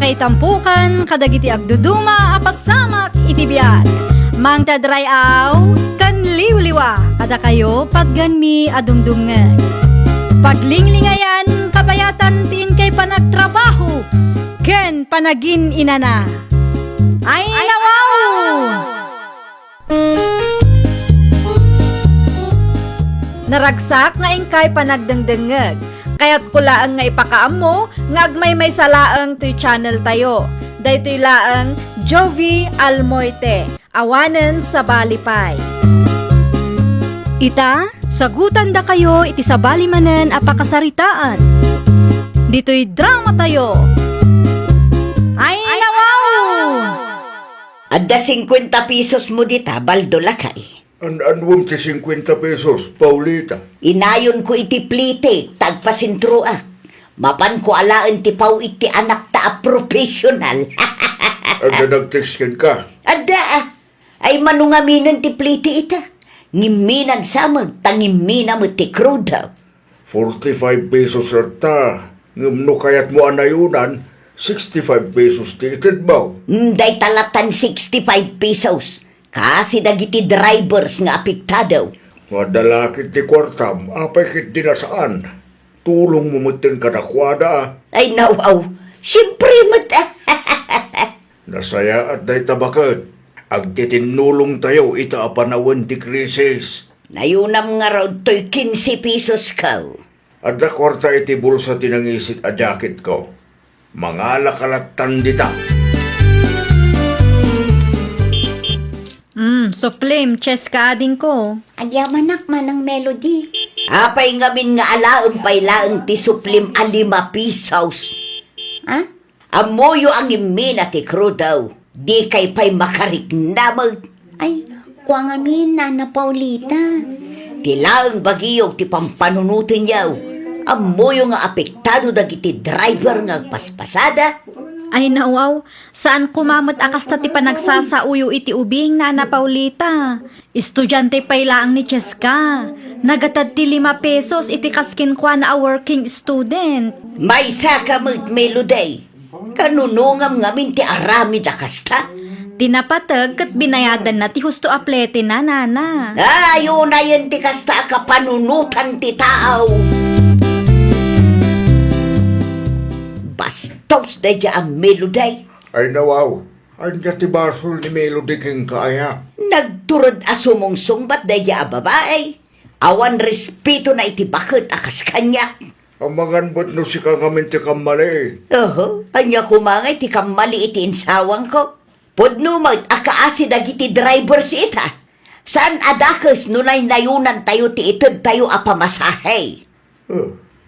kay tampukan, kadagiti agduduma, apasamak itibiyag. Mang tadray aw, kan liwliwa, kada kayo padganmi adumdumngeg. Paglinglingayan, kabayatan tin kay panagtrabaho, ken panagin inana. Ay nawaw! Naragsak nga ingkay panagdengdengeg. Kaya't kulaang nga ipakaam mo, ngagmay may salaang to'y channel tayo. Daytoy laang Jovi Almoite, awanen sa balipay. Ita, sagutan da kayo iti sa balimanen apakasaritaan. Dito'y drama tayo. Ay nawaw! Adda 50 pesos mo dita, baldo lakay. Anwam ti 50 pesos, Paulita. Inayon ko iti plite, tagpasintruak. Mapan ko alaan ti pau iti anak ta a professional. Ada nag-textin ka. Adda ay manungaminan ti plite ita. Ngiminan samag, tangimina mo ti kruda. 45 pesos arta. Ngumno kayat mo anayunan, 65 pesos ti itadbaw. Day talatan 65 pesos. Kasi dagiti drivers nga apektado. Madalakit ti kwartam, apay kit dinasaan. Tulong mo mutin kadakwada. Ay nawaw, siyempre mat. Nasaya at day tabakat. Agtitinulong tayo ita apanawan ti krisis. Nayunam nga raw to'y 15 pesos ka. Adda kwarta iti bulsa tinangisit a jacket ko. Mga lakalatan dita. So flame, chess ka ading ko. Agyamanak man ang melody. Apay ngamin nga alaang pailaang ti suplim a 5 pesos. Ha? Amoyo ang imina ti crew daw. Di kay pa'y makariknamag. Ay, kwa ngamin na Paulita. Tilaang bagiyog ti pampanunutin yaw. Amoyo nga apektado dagiti driver nga paspasada. Ay nawaw, saan kumamot akas ta ti panagsasauyo iti ubing na Paulita? Estudyante pay laang ni Cheska. Nagatad ti 5 pesos iti kaskin kwa na a working student. May saka melody. Kanunungam ngamin ti arami da kasta. Tinapatag kat binayadan na ti husto aplete na nana. Ayaw na yan ti kasta kapanunutan ti tao. Bastos na dya ang melody. Ay nawaw, anya ti basol ni Melody king kaya. Nagturod asumungsong ba't na dya babae. Awan respeto na iti bakit akas kanya. Amangan ba't no si kangamin ti kamali? Anya kumangay ti kamali iti insawang ko. Pudno mag akaasi dagiti drivers ita. Saan adakas nunay nayunan tayo ti itod tayo apamasahe.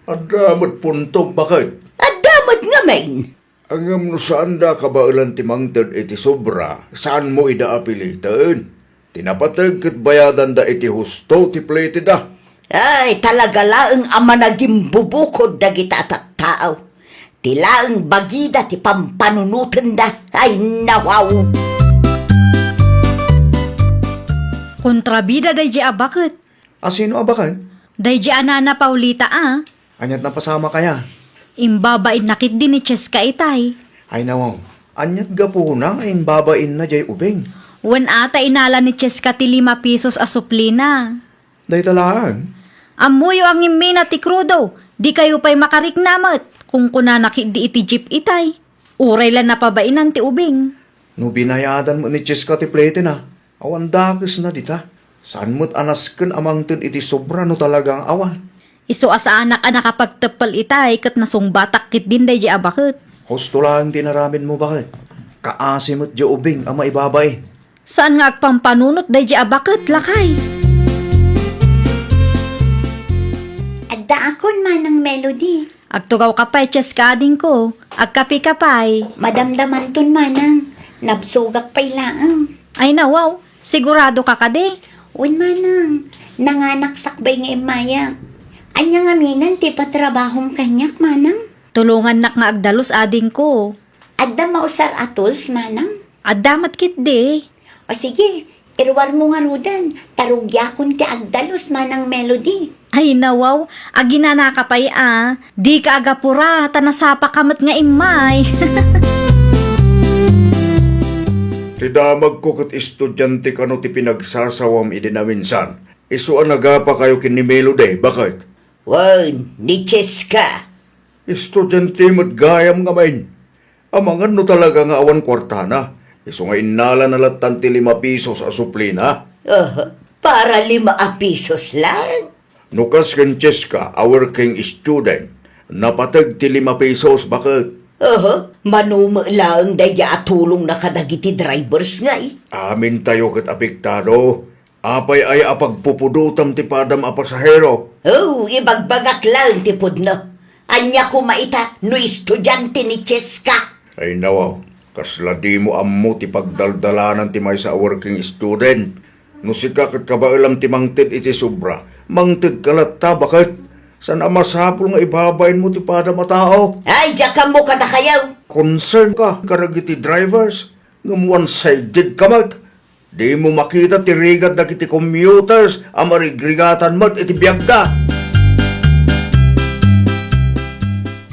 Ang damot puntong bakit? Adamat nga men. Angam no saan da kabailan ti mangtod iti sobra, saan mo idaapilitan? Tinapatag kat bayadan da iti husto ti plate da. Ay, talaga laang ama naging bubukod dagita at tao. Tilaang bagida ti pampanunutan da. Ay, nawaw. Kontrabida day di abakit. Sino abakan? Day di anana Paulita Anyat na pasama kaya? Imbabain nakit din ni Cheska itay. Ay nawaw, anyat gapuna ayin babain na jay ubing. Wen ata inala ni Cheska ti 5 pesos a suplina. Day talaan. Amuyo ang imina ti krudo, di kayo pa'y makariknamat kung kunanakit di iti jeep itay. Uray lang napabainan ti ubing. No binayadan mo ni Cheska ti plate na, awan dakis na dita. Saan mo't anasken amang tin iti sobra no talagang awan. Iso asa anak a nakapagtapal itay kat nasungbatak kit din day di abakit. Husto lang tinaramin mo bakit? Kaasi mo't di ubing ang maibabay. Saan nga agpampanunot day di abakit lakay? Adda akon man ang melody. Agtugaw kapay Cheska ading ko, agkapi kapay. Madamdaman ton manang. Nabsugak pa'y laang. Ay nawaw, sigurado ka kade. Un manang. Nanganak sakbay nga imayak. Anya nga minan ti patrabahom kanyak manang. Tulungan nak nga agdalos ading ko. Adda mausar atols manang. Adamat kit de. O sige, irwar mo nga rudan. Tarugyakon ti agdalos manang melody. Ay nawaw, aginana ka pa'y Di ka agapura, tanasapa kamat nga imay. Tidamag ko kat estudyante ka no ti pinagsasawam idi na minsan. Isu nagapa kayo kin ni Melody, bakit? Wan, ni Cheska. Estudyante mo't gayam nga main. Amangan no talaga nga awan kwartana. Isu nga inala na latan ti 5 pisos a suplina. Para 5 pesos lang. Nukas ken Cheska, a working student. Napatag ti 5 pesos, bakit? Manuma lang daya atulong na kadagiti drivers nga eh. Amin tayo kat apektado. Apay ay apagpupudutam ti padam a pasahero. Ibagbagak lang tipod no. Anya ko maita no estudyante ni Cheska. Ay nawaw, kasla di mo ammo ti pagdaldalanan ti may sa working student. No sika kat kabailam ti mangtid iti sobra. Mangtid kalata, bakit? San amasapol nga ibabain mo ti padam a tao? Ay, diya mo kada kayaw. Concern ka, karagiti drivers. Ngam one-sided ka mat. Di mo makita ti rigat na kiti commuters, amarigrigatan mat iti biyagda.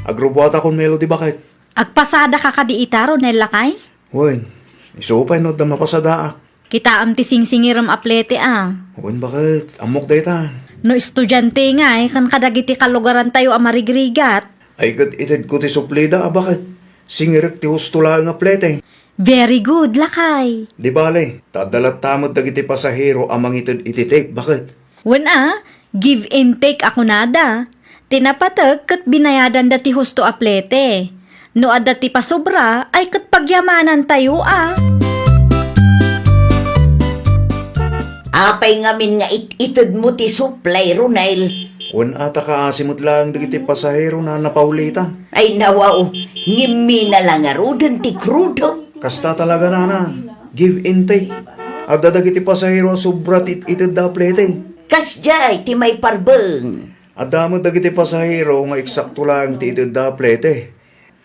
Agrubuata kon Melody, bakit? Agpasada ka kadiita ron, lakay? Wen, isupay no da mapasada. Kita am ti singsingiram aplete Wen, bakit? Amok dayta. No estudyante nga kan kadagiti kalugaran tayo amarigrigat. Ay kat itid ko ti suplida, bakit? Singirik ti husto lang nga plete. Very good, lakay. Di bale, tadalat tamod dagiti pasahero amang itid ititik, bakit? Wen give and take ako nada. Tinapatag kat binayadan dati husto aplete. No adda ti pasobra ay kat pagyamanan tayo Apay ngamin nga itid mo ti supply, Ronel. Wen ata ka asimot lang dagiti pasahero na napaulita. Ay nawaw, ngimi na lang nga rodan ti krudo. Kasta talaga na. Give and take. Adda dagiti pasahero sobra itid da plete. Kasjay ti may parbeng. Adda mo dagiti pasahero nga eksakto lang ti itid da plete.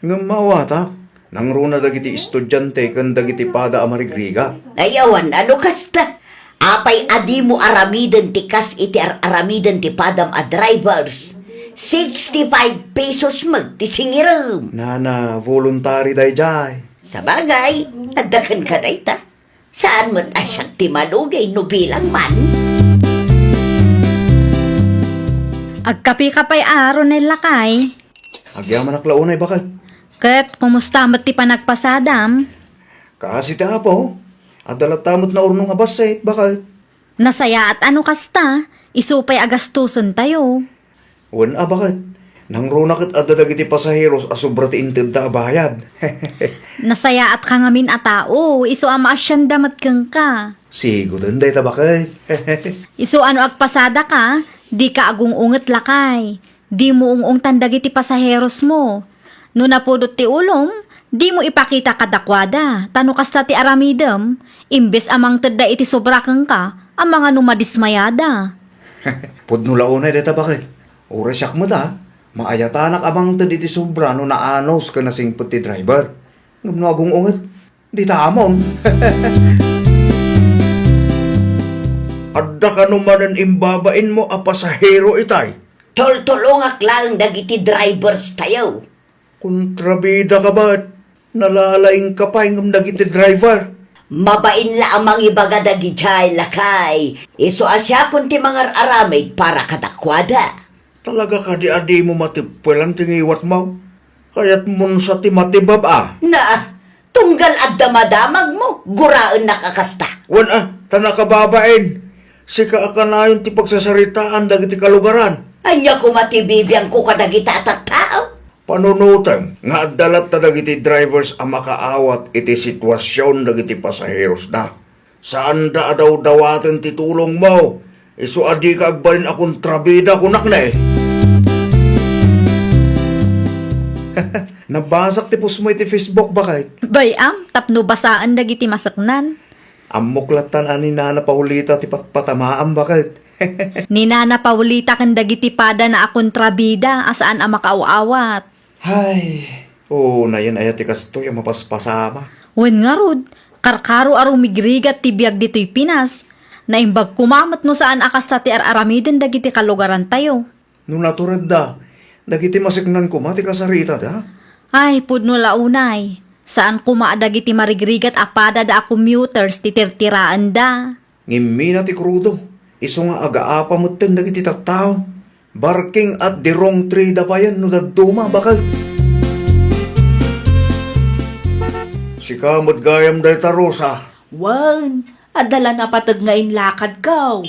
Ngam mawata, nang runa dagiti estudyante kan dagiti pada amarigriga. Ayawan, ano kasta? Apay adi mo aramiden ti kas iti aramiden ti padam a drivers. 65 pesos mag ti singiram. Nana, voluntary day jay. Sa bagay, nagdakan ka dayta. Saan mo't asyak ti malugay no bilang man? Agkapi-kapay aron lakay. Agyaman aklaunay, bakit? Kat kumusta mat ti panagpasadam? Kasi ta po. Adalat tamot na urnong abaset, bakit? Nasaya at ano kasta? Isupay agastusan tayo. Wan bakit? Nang runakit adda dagiti pasaheros asubra ti inted da bayad. Nasaya at kangamin a tao. Iso ama asyan damat kang ka. Sigo din day ta bakit? Iso ano agpasada ka? Di ka agung unget lakay. Di mo ung tandagi ti pasaheros mo. No napudot ti ulong, di mo ipakita kadakwada. Tano kasta ti aramidem, imbes amang tedda iti sobra kang ka, ang mga numadismayada. Pudno launay day ta bakit? Oras yak mo da. Maayatanak amang ted iti sobra no naanos ka na sing pati driver. Ngam no agong unget. Di ta amon. Adda ka numanan imbabain mo a pasahero itay. Tol-tolongak lang dagiti drivers tayo. Kontrabida ka ba't? Nalalaing ka pa yung nagiti driver. Mabain la amang ibaga dagi jay lakay. Iso asya kun ti mga aramid para kadakwada. Talaga ka di adi mo matipwelang tingiwat mo. Kaya't mun sa ti matibab Na, tunggal at damadamag mo, guraan nakakasta. Wan tanakababain. Sika ka na yung ti pagsasaritaan dagiti kalugaran. Anya ko matibibiyang ko kadagita at tao. Panunutan nga dalat ta dagiti drivers ang makaawat iti sitwasyon dagiti pasaheros na. Saan da daw dawaten ti tulong mo? Isu adi ka agbalin akong trabida kunak na Nabasak ti pus mo iti Facebook bakit? Bayam, tapno basaan dagiti masaknan. Amoklatan ani nana paulita ti patamaan bakit? Ni Nana Paulita kan dagiti pada na akong trabida asaan ang makaawawat. Hay, na yan ayat ti kastoy ang mapaspasama. Wen nga rod, karkaro aro migrigat ti biag dito'y Pinas. Naimbag kumamat no saan akasta ti aramiden dagiti kalugaran tayo. Nung naturad da, dagiti masiknan ko mati kasarita da. Ay, pudno launay. Saan kumaadag iti marigrigat apada da commuters titirtiraan da. Ngimmi na ti krudo. Iso nga agaapa mo ten dagiti tattao. Barking at the wrong tree da pa yan no daduma bakal. Si kamot gayam day tarosa. Wan, adala na patag ngayon lakad kaw.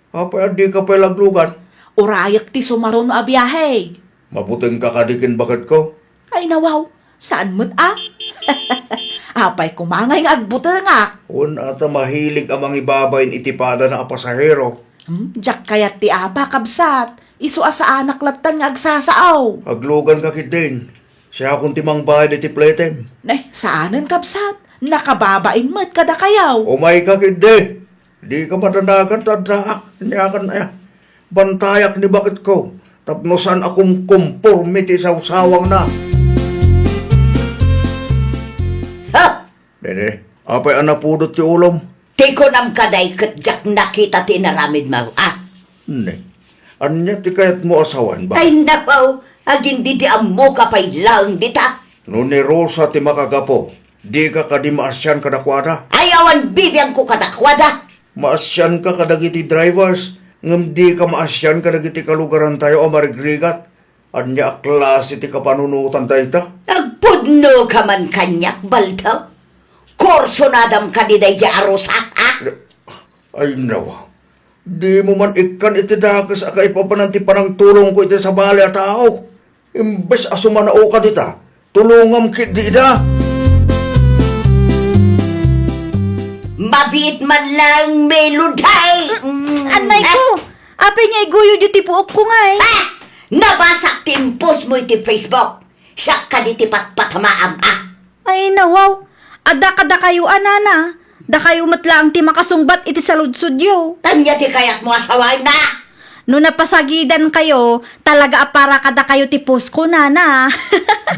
Apa di ka pa laglugan? Urayak ti sumaron no abiyahe. Mabuting kakadikin bakit ko? Ay nawaw, saan mo't Apay kumangay nga agbutangak. Un ata mahilig amang ibabayin itipada na pasahero. Diyak kayat ti apa kabsat. Isu asa anak latan nga agsasaaw. Aglugan ka kidin. Siya akong timang bayad iti pletem. Saanan kabsat? Nakababain mo't kada kayaw. Umay ka kidin. Di ka matanakan tadaak. Niyakan bantayak ni bakit ko. Tapnosan akong conformity sa usawang na. Ha! Dede, apay anapudot ti ulom? Tiko nam kaday katjak nakita ti naramid mo. Ne. Anya ti kayat mo asawan ba? Ay napaw, agin di amo ka pa'y lang dita. No ni Rosa ti makagapo. Di ka kadi maasyan kadakwada. Ayawan bibiyang ko kadakwada. Maasyan ka kadagiti drivers. Ngam di ka maasyan kadagiti kalugaran tayo o marigrigat. Anya klase ti kapanunutan tayo ta? Agpudno ka man kanyak baltaw. Korso nadam ka di day arosak, Ay nawa. Di mo man ikan iti dakas akay papananti panang tulong ko iti sa bali at tao. Imbes asumanao ka dita. Tulungam kit di da. Mabit man lang meluday. Anay ko! Apay nga iguyo di ti puok ko nga eh. Ha! Nabasak timpos mo iti Facebook. Siya ka di ti patpatamaam, Ay nawaw. Ada kada kayo anana. Da kayo matlaang ti makasungbat iti saludsudyo. Tanya ti kayat mo asaway na. No napasagidan kayo, talaga apara kada kayo ti post ko nana.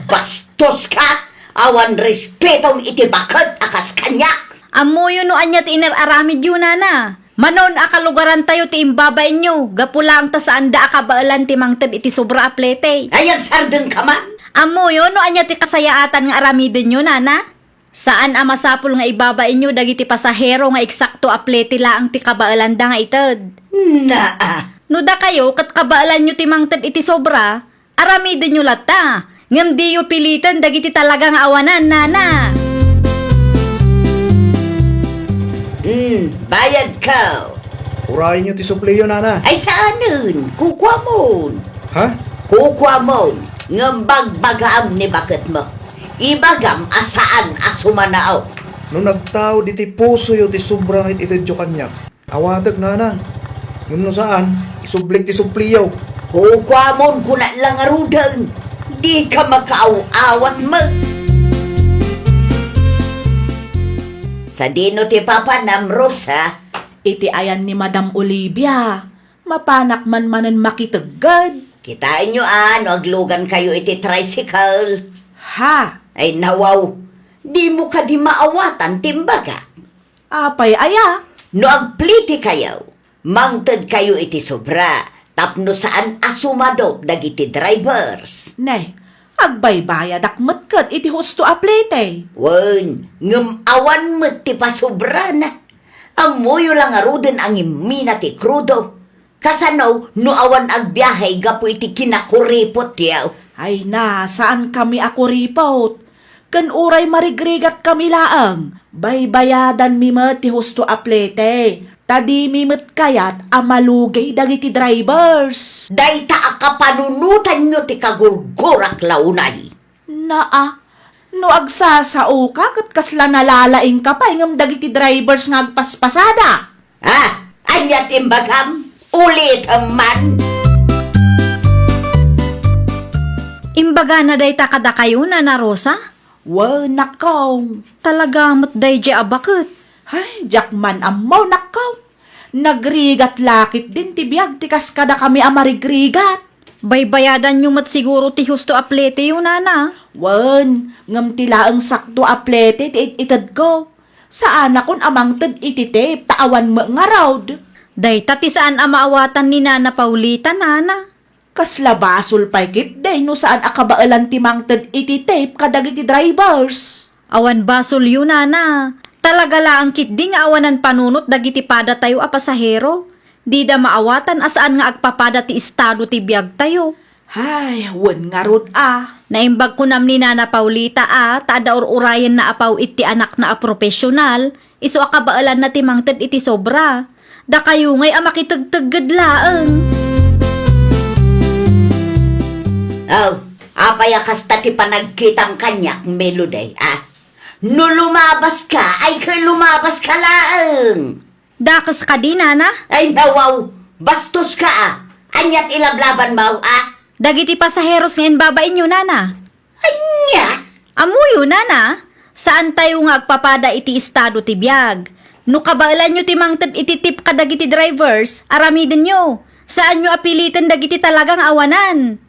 Bastos ka. Awan respetong iti bakit akas kanya. Amo yun no anya ti ineraramid yun nana. Manon akalugaran tayo ti imbabain nyo. Gapulang ta saan da akabaalan ti mangted iti sobra aplete. Ayag sardeng ka man. Amo yun no anya ti kasayaatan nga aramidin nyo nana. Saan amasapul nga ibabain nyo dagiti pasahero nga eksakto aplete laang ti kabaalan da nga ited. Naa. No da kayo kat kabaalan nyo ti mangted iti sobra, aramidin nyo lata. Ngam di yu pilitan dagiti talagang awanan nana. Bayad ka. Urayin nyo ti supliyo nana. Ay saan nun? Kukwa mo. Ha? Kukwa mo. Ngambag-bagam ni bakit mo. Ibagam asaan asumanao. No nagtao di ti puso yo ti sobrang itidyo kanyak. Awadag nana. Yung no saan, isublik ti supliyo. Kukwa mo kuna lang arudang. Di ka makaaw-awat mo. Sa dino ti Papa Nam Rosa, Iti ayan ni Madam Olivia. Mapanak man manan makitagad. kitain nyo aglugan kayo iti tricycle. Ha? Ay nawaw, di mo ka di maawatan timbaga. Apay aya? No agpliti kayo, mangted kayo iti sobra, tapno saan asumado dagiti drivers. Agbaybaya dakmet kat iti husto aplete. Wen, ngem awan mo ti pasobra na. Amoyo lang aruden ang imina ti krudo. Kasanaw, no awan agbiyahe gapo iti kinakuripot yaw. Ay na, saan kami ako ripot? Kan uray marigrigat kami laang. Baybayadan mi met ti husto aplete. Tadi mi met kayat amalugay dagiti drivers. Dayta akapanunutan nyo ti kagurgurak launay. Naa, no agsasao ka kat kasla nalalaing ka pa ingam dagiti drivers nga agpaspasada. Anya timbagam, ulit man. Imbaga na day takada kayo na Rosa? Nakaw. Talaga mo't day di abakit. Ay, jakman amaw nakaw. Nagrigat lakit din ti biyag ti kaskada kami amarigrigat. Baybayadan nyo mat siguro ti husto aplete yun nana. Ngam tila ang sakto aplete ti itad ko. Saan akon amang tad ititip taawan mo nga raud. Day tati saan amaawatan ni Nana Paulita nana. Kasla basol pa kit day no saan akabaalan timangted iti tape kadagiti drivers. Awan basol yun, nana. Talaga laang kit di nga awanan panunot dagiti pada tayo a pasahero. Di da maawatan asaan nga agpapada ti estado ti biyag tayo. Hay, wen nga rod Naimbag ko nam ni Nana Paulita tada urayan na apaw iti anak na a profesional, iso akabaalan na timangted iti sobra. Da kayo ngay makitagtagad laeng. Oh, apayakas ta ti panagkitang kanyak, Melody, No lumabas ka, ay kay lumabas ka laeng. Dakas ka di, Nana? Ay nawaw, bastos ka Anyat ilablaban mo, Dagiti pasaheros ngayon babain nyo, Nana. Anya? Amuyo, Nana. Saan tayo nga agpapada iti estado ti biyag? No kabaalan nyo timangted iti tip kadagiti drivers, aramiden nyo. Saan nyo apilitan dagiti talagang awanan?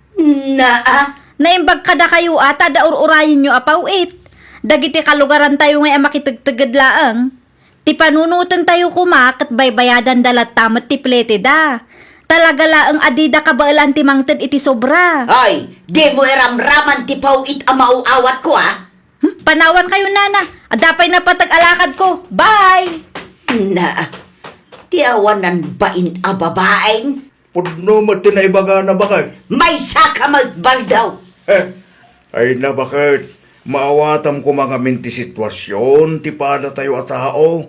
Naimbag kada kayo tada urayin nyo apawit. Dagiti kalugaran tayo nga makitagtagad laang. Ti panunutan tayo kumakat baybayadan dalat tamat ti plete da. Talaga laang adida kabaalan ti mangted iti sobra. Ay, di mo iramraman ti pauit amauawat ko, Panawan kayo, Nana. Adapay na patag-alakad ko. Bye! Ti awanan bain a babaeng? Pudno mo tinaibaga na bakit? May saka magbaldaw. Ay na bakit? Maawatam ko mga minti sitwasyon, ti pada tayo at tao.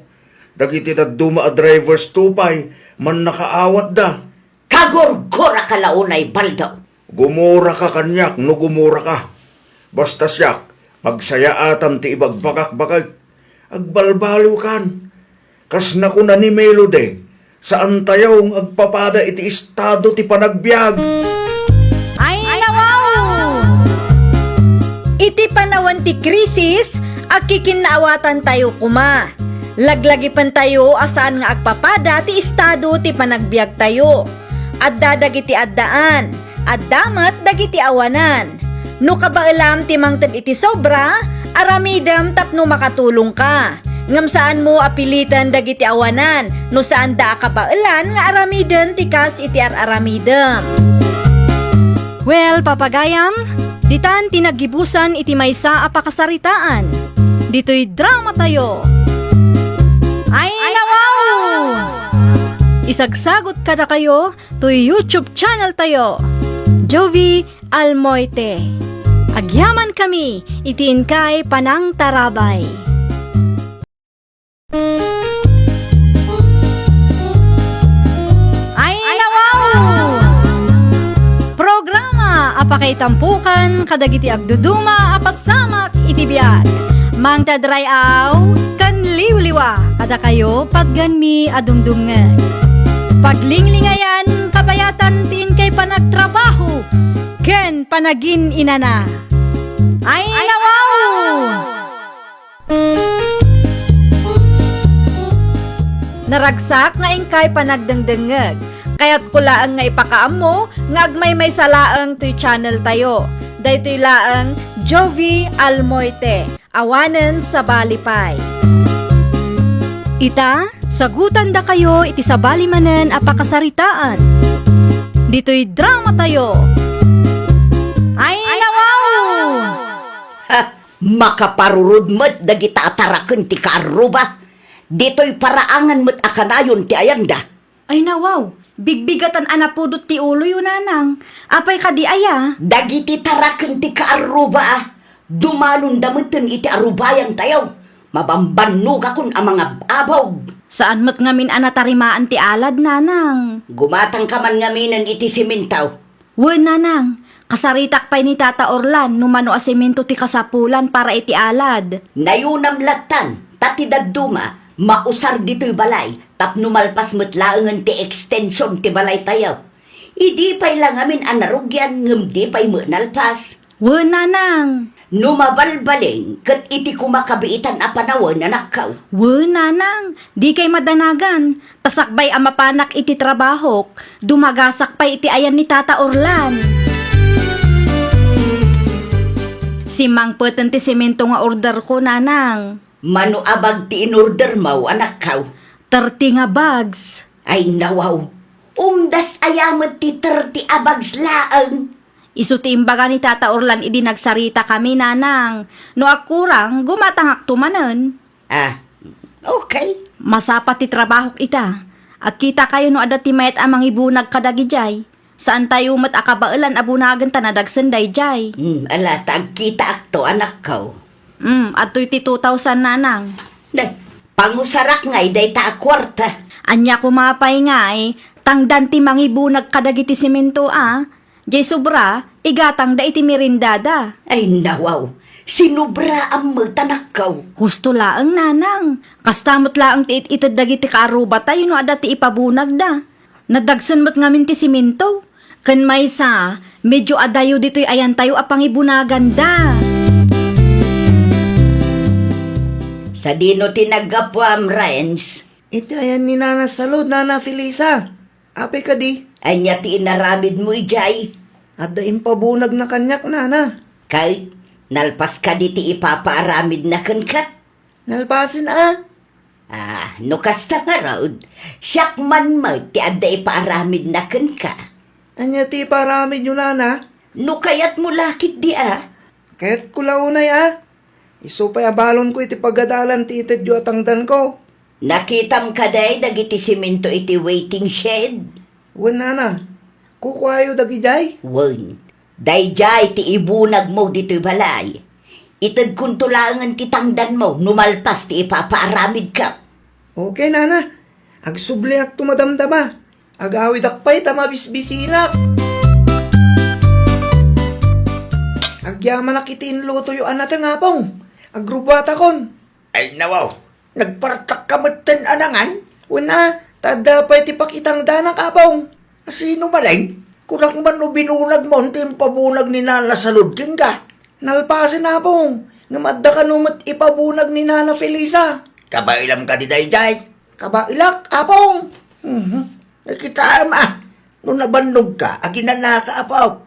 Dagiti na duma a drivers tupay, man nakaawat da. Kagorgora ka launay baldaw. Gumura ka kanyak, no gumura ka. Basta siyak, pagsaya atam ti ibagbagak-bagay. Agbalbaliw kan. Kas na ko na ni Melody, saan tayo agpapada iti estado ti panagbiag. Ay, nawaw! Iti panawan ti krisis, agkikinnaawatan tayo kuma. Laglagi pan tayo asaan nga agpapada ti estado ti panagbiag tayo. Adda dagiti addaan, addamat dagiti awanan. No kabaalam ti mangted iti sobra, aramidam tapno makatulong ka. Ngam saan mo apilitan dagiti awanan, no saan da kabaalan nga aramiden ti kas iti aramidam. Well, papagayam, ditan tinagibusan iti maysa a pakasaritaan. Dito'y drama tayo. Ay, nawaw! Isagsagot kada kayo to YouTube channel tayo. Jovi Almoite. Agyaman kami, itiin kay Panang Tarabay. Ay, nawaw! Programa apakay tampukan kadagiti agduduma apasamak itibiyag. Mang tadrayaw kan liwliwa kada kayo padganmi adumdumngeg. Paglinglingayan kabayatan tin kay panagtrabaho ken panagin inana. Ay, nawaw! Naragsak nga ingkay panagdengdengeg. Kaya't kulaang nga ipakaam mo, nga agmay salaang to'y channel tayo. Daytoy laang Jovi Almoite, awanen sa balipay. Ita, sagutan da kayo iti sa balimanen a pakasaritaan. Dito'y drama tayo. Ay, nawaw! Makaparurod mo't dagita ataraken ti kaaruba. Dito'y paraangan mo't akanayon ti ayanda. Ay, nawaw! Bigbigatan anapudot ti ulo yun, nanang. Apay ka di aya? Dagiti taraken ti kaaruba. Dumalon damutin iti arubayan tayo. Mabambannog akon ang mga abog. Saan mo't ngamin anatarimaan ti alad, nanang? Gumatang ka man ngaminan iti simintaw. Wen, nanang. Kasaritak pa'y ni Tata Orlan numano asemento ti kasapulan para iti alad. Nayunam latan, tati daduma, mausar dito'y balay, tapno malpas matlaangan ti extension ti balay tayo. Idi pa'y lang amin anarugyan, ngam di pa'y nalpas. Wen, nanang. Numabalbaling, kat iti kumakabiitan a panawan na nakaw. Wen, nanang. Di kay madanagan. Tasakbay amapanak iti trabahok. Dumagasak pa iti ayan ni Tata Orlan. Si Mang Putan ti semento nga order ko, nanang. Mano abag ti in-order mo, anak kaw. 30 nga bags. Ay nawaw, Umdas ayamat ti 30 abags laang. Isu ti imbaga ni Tata Orlan idi nagsarita kami, nanang. No akurang, gumatangak tumanen. Ah, okay. Masapat ti trabaho ita. At kita kayo no ada ti mayat amang ibunag kadagijay. Saan tayo mat akabailan abunagan tanadagsan dayjay. Ala, tagkita akto, anak ko. At ti 2,000 nanang. Day, pangusarak nga, day ta akwarta. Anya kumapay nga tangdan ti mangibunag kadagiti simento Jay sobra, igatang da iti merindada. Ay, nawaw. Sinubra ang magtanakaw. Husto laang nanang. Kastamot laang ti itid dagiti kaaruba tayo no ada ti ipabunag da. Nadagsan mo't ngamin ti simento. Kan may sa, medyo adayo dito'y ayan tayo apang ibunagan da. Sa dino tinagapwam, Renz. Ito ayan ni Nana Salud, Nana Felisa. Ape ka di. Anya ti inaramid mo, ijay. At daing pabunag na kanyak, Nana. Kahit nalpas ka di ti ipapaaramid na kankat. Nalpasin No kasta nga raw, siyak man mo ti adda ipaaramid na kanka. Anya ti paramid nyo, Nana. No kayat mo lakit di Kaya't kulaunay Iso pa abalon ko iti pagadalan ti itid yu atangdan ko. Nakitam ka day dagiti simento iti waiting shed. Wan, Nana. Kukwayo dagijay. Wen, dayjay ti ibunag mo dito'y balay. Itad kung tulangan ti tangdan mo, numalpas ti ipapaaramid ka. Okay, Nana. Agsubli ak tumadamdama. Agawid akpay tamabisbisinak. Agyaman akitiin luto yu anat ang apong. Agrubata kon. Ay nawaw, Nagpartak kamatan anangan. Una, tadapay ti pakitang danak apong. Sino maling? Kunak man no binunag mo, tim pabunag ni Nana Salud king ka. Nalpasin apong. Ngamadda ka numat ipabunag ni Nana Felisa. kabailam ka di dayjay. Kabailak, apong. Nakita nung nabandog ka, aginan na ka apaw.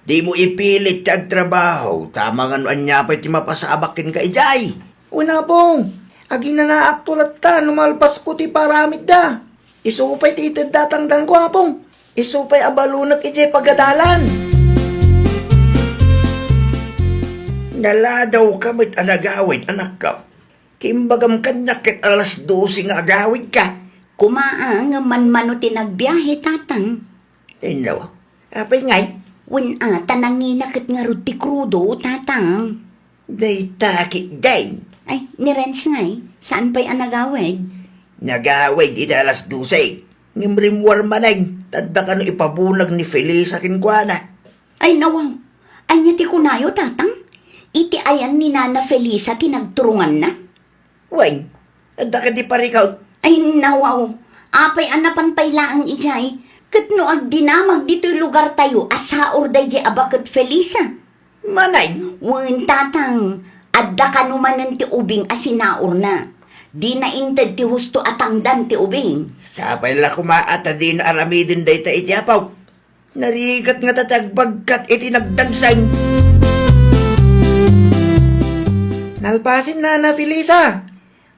Di mo ipilit kag trabaho, tama nga no anya pa iti mapasabakin ka ijay. Una pong, agi na naaktulat ta, numalpas ko ti paramid da. Isupay ti itid datangdan ko apong. Isupay abalunak ijay pagadalan. Naladaw ka mo't anagawid, anak ka. Kimbagam ka nakit alas 12 nga agawid ka. Kumaang man-mano tinagbiyahe, tatang. Tinaw, apay ngay, Wen tanangina kat nga ruti krudo, tatang. day takit day. Ay, ni Renz ngay, saan pa'y anagawid? Nagawid iti alas 12. Ngimrimwar manay, tadda ka no ipabunag ni Felisa kinkwana. Ay, nawaw. Ay, ti kunayo, tatang. Iti ayan ni Nana Felisa tinagturungan na. Way, tadda ka di parikaw. Ay, nawaw. Apay anapan paylaang ijay. Kat no agdinamag dito'y lugar tayo, asaor day di abakat Felisa. Manay, Wen, tatang. Adda ka numanan ti ubing asinaor na. Di na inted ti husto atangdan ti ubing. sapay la kumaata di na aramidin day ta iti apaw. Narigat nga tatagbagkat iti nagdagsang. Nalpasin Nana Felisa.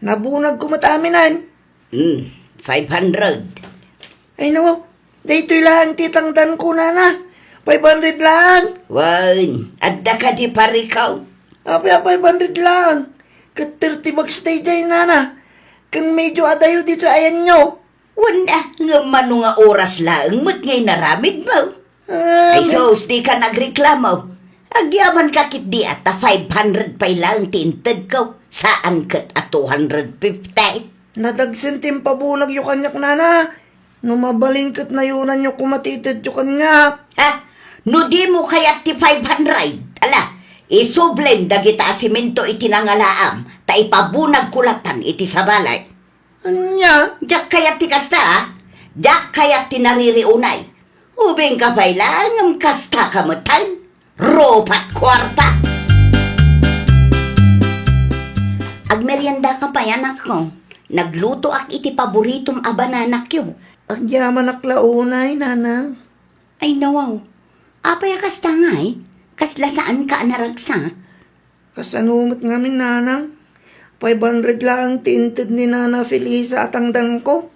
Nabunag kumataminan. 500. Ay nawa, daytoy lang titangdan ko, Nana. 500 lang. Wen, adda ka di parikaw. Apay 500 lang. Kat 30 bucks day, Nana. Kan medyo adayo dito ayan nyo. Wanda, nga mano nga oras lang, mat ngay naramid mo. Ay sos, di ka nagreklamo. Agyaman kakit di at 500 pay lang tinted ko. Saan kat at 250? Nadagsentim pabunag yung kanyak, Nana. No mabalingkat na yunan yung kumatitid yung kanyak. Ha? No di mo kaya ti 500? Ala, isublem dagita asimento iti nangalaam, ta ipabunag kulatan iti sabalay. Anya? Diyak kaya ti kasta, diyak kaya ti naririunay. Ubing ka pa'y lang ang kasta kamutan. Ropat kwarta. Agmerienda ka pa yan ako. Nagluto ak iti paboritong abananak yun. Ang yaman aklaunay, Nanang. Ay nawaw, apay kasta ngay, kasla saan ka naragsak? Kasanungot ngamin, Nanang. 500 lang tinted ni Nana Felisa at angdan ko.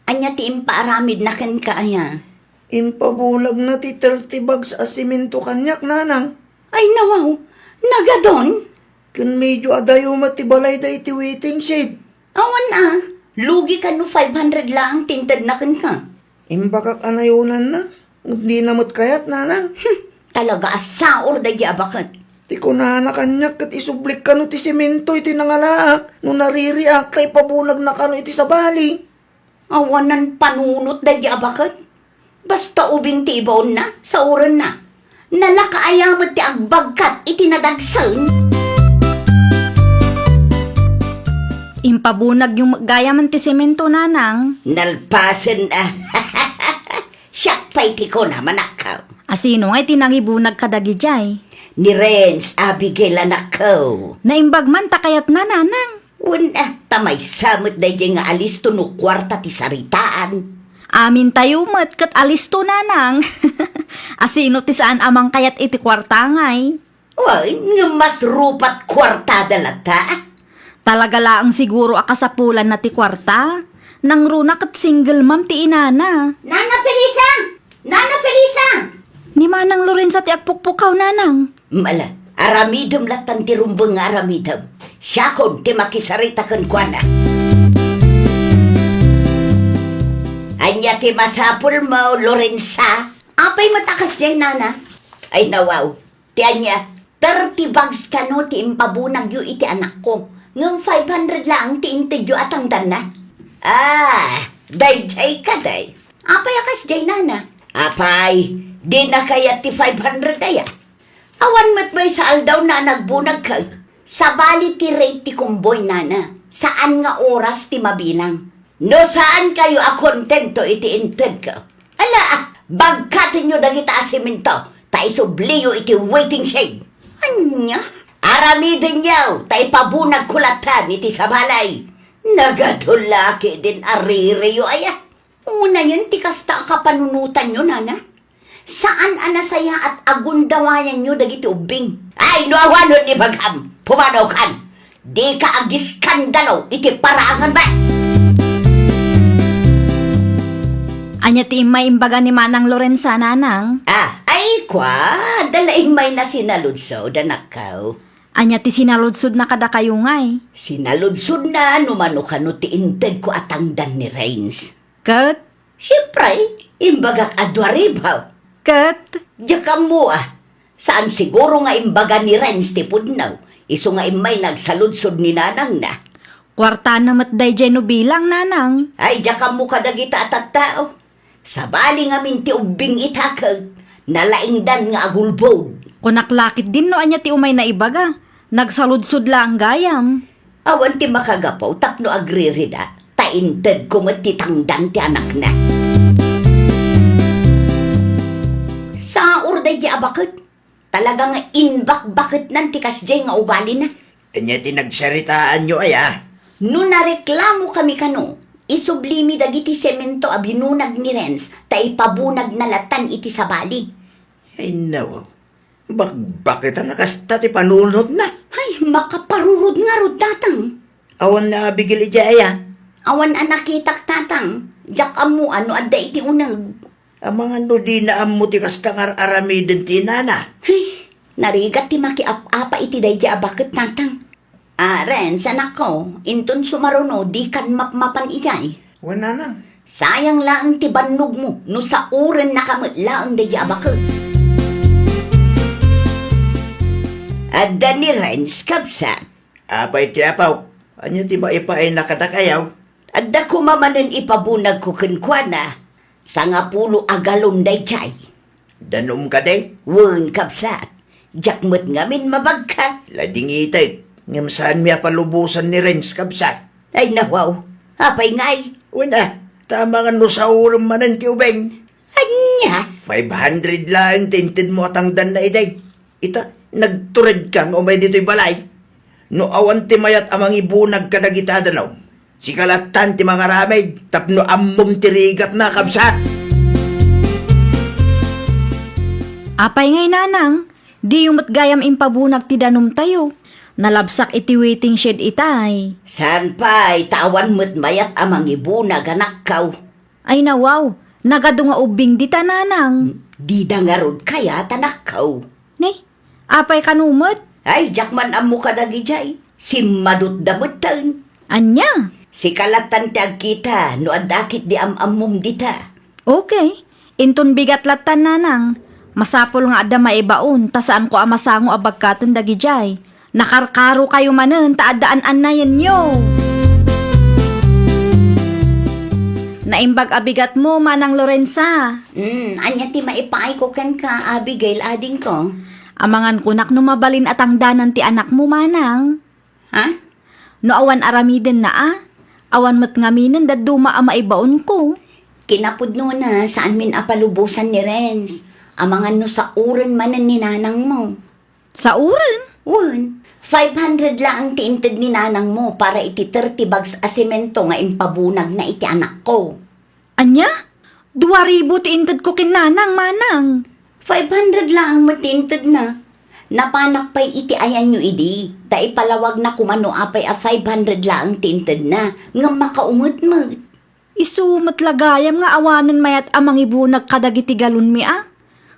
Anya ti impaaramid na kan kaya. Impabulag na ti 30 bags asiminto kanyak, nanang. Ay nawaw, nagadon? Kan medyo adayo matibalay da iti waiting shed. Awan lugi ka no 500 lang tinted na kan ka. Imbakak anayunan na. Hindi namot kayat, nanang. Talaga asaor da abakat. Ti ko na kanyak kat isublik ka no ti simento iti nangalaak. No naririak tay pabulag na kano iti sabali. Awanan panunot da abakat. Basta ubing ti ibaon na, sa uran na. Nalakaayamot ti agbagkat iti nadagsan. Impabunag yung gaya man ti semento, nanang. Nalpasan Siyak pa'y ti ko na manakaw. Asino ngay tinangibunag kadagi jay. Ni Renz, Abigail anakaw. Naimbag man takayat na, nanang. Una, tamay samot da nga alis to no kwarta ti saritaan. Amin tayo mat kat alisto, nanang. Asino ti saan amang kayat iti kwarta ngay. Why, nga mas rupat kwarta dalata. Talaga laang siguro akasapulan na ti kwarta. Nang runa kat single ma'am ti inana. Nana Felisa! Nana Felisa! Ni Manang Lorenza ti agpukpukaw, nanang. Mala, aramidom latan ti rumbang nga aramidom. Siya kon ti makisarita kan kwa na. Anya ti masapul mo, Lorenza. Apay matakas dyan, nana. Ay nawaw, ti anya, 30 bags ka no ti impabunag yu iti anak ko. Ngam 500 lang ti intid yu atang dana. Day ka day. Apay akas dyan, nana. Apay, di na kaya ti 500 daya. Awan mat may saal daw na nagbunag ka. Sa bali ti rate ti kumboy, nana. Saan nga oras ti mabilang? No saan kayo akontento iti inted ko? Ala, bagkatin nyo dagita asiminto. Ta isubliyo iti waiting shed. Anya? Aramidin nyo, ta ipabunag kulatan iti sabalay. Nagadulaki din aririyo aya. Una yun, ti kasta kapanunutan nyo, nana. Saan anasaya at agundawayan nyo dagiti ubing? Ay, no awanon ni Bagam, pumanaw kan. Di ka agiskandalo, iti paraangan ba? Anya ti imay imbaga ni Manang Lorenza, nanang. Ay kwa, dalaing may na sinaludsod, anakaw. Anya ti sinaludsod na kada kayo ngay. Sinaludsod na, numano ka no ti inted ko atangdan ni Rains. Kat, Siyempre, imbagak adwaribaw. kat, Diya mo saan siguro nga imbaga ni Rains ti pudnaw, iso nga imay nagsaludsod ni nanang na. kwarta na matday jay no bilang, nanang. Ay, diya mo kadagita at tao. Sa bali nga minti ubing itakag, nalaingdan nga agulbog. Kunaklakit din no anya ti umay na ibaga. Nagsaludsod la ang gayam. Awan ti makagapaw, tapno agririda, tainted ko matitangdan ti anak na. Sa urday di abakit, talagang inbak-bakit nan ti kasjay nga ubali na. Anya tinagsaritaan nyo aya. No nareklamo kami kano, isublimi dagiti semento a binunag ni Renz, ta ipabunag na latan iti sabali. Ay nawaw. Bakit ang nakasta ti panunod na? Ay, makaparurod nga rod tatang. Awan na bigil ijaya. Awan ang nakitak tatang, jak amu ano adda iti unag. Ang mga no di na amo ti kasta nga aramidin ti nana. Ay, narigat ti makiap-apa iti dayja abakit tatang. Renz, anak ko, inton sumaruno di kan mapmapan ijay. Wala na. Sayang lang ti bannog mo, no sa uren nakamit lang dayja abakit. Adda ni Renz kapsa. Apay ti apaw. Anya ti maipaay nakatakayaw. Adda ko mamanin ipabunag ko kinkwana. Sa nga pulo agalon day chay. Danom ka day. Wen kapsat. Jakmet ngamin mabagka. Lading itay. Ngam saan miya palubusan ni Renz kabsat. Ay nawaw. Apay ngay. Wala. Tama nga no sa ulam manan ti ubeng. Anya. 500 lang tinted mo atangdan na iday. Ita, nagtured kang umay dito'y balay. No awan ti mayat amang ibunag kadagita danaw. Si kalatan ti mga ramay, tapno ammom ti rigat na kabsat. Apay ngay, nanang. Di yung matgayam impabunag ti danom tayo. Nalabsak iti waiting shed itay. San pa'y tawan mo't mayat amang ibunag anak kaw. Ay nawaw, nagado nga ubing di tananang. Di dangarod kaya tanakaw. Ni, apay kanumot? Ay, jakman amo ka dagijay. Si madut damutan. Anya? Si kalatan ti agkita, no adakit di amamom dita. Okay, inton bigat latan nanang. Masapol nga ada maibaon, ta saan ko amasango abagkatan dagijay. Nakarkaro kayo manen, taadaan-an na yan nyo. Naimbag abigat mo, Manang Lorenza. Anya ti maipaay ko kan ka, Abigail, ading ko. Amangan kunak no mabalin at ang danan ti anak mo, Manang. Ha? No awan aramiden na Awan mat ngaminin da duma ang maibaon ko. Kinapudno na saan min apalubusan ni Renz. Amangan no sa uren manan ni nanang mo. Sa uren? Wan, 500 lang ang tiinted ni nanang mo para iti 30 bags asemento nga impabunag na iti anak ko. Anya? 2,000 ti inted ko kinanang, Manang. 500 lang ang matinted na. Napanak pa'y iti ayan nyo idi. Da ipalawag na kumano apay a 500 lang ang tinted na. Nga makaumot mo. Isumat lagayam nga awanan mayat amang ibunag kadagiti galon mi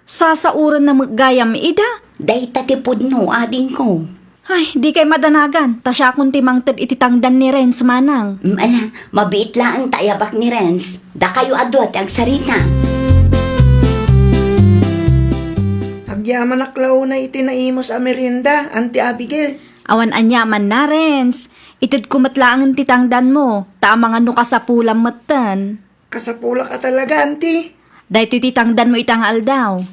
Sasauran na maggayam ida. Day tatipod no ading ko. Ay, di kay madanagan. Tasya kung timangtad ititangdan ni Renz, Manang. Ala, mabiit lang ang tayabak ni Renz. Da kayo adwat ang sarita. Agyaman aklaw na itinaimos a merienda, Auntie Abigail. Awan anyaman na, Renz. Itid kumatlaang ang titangdan mo. Tamang ano ka sa pulang matan. Kasapula ka talaga, Auntie. Dahito titangdan mo itangal daw.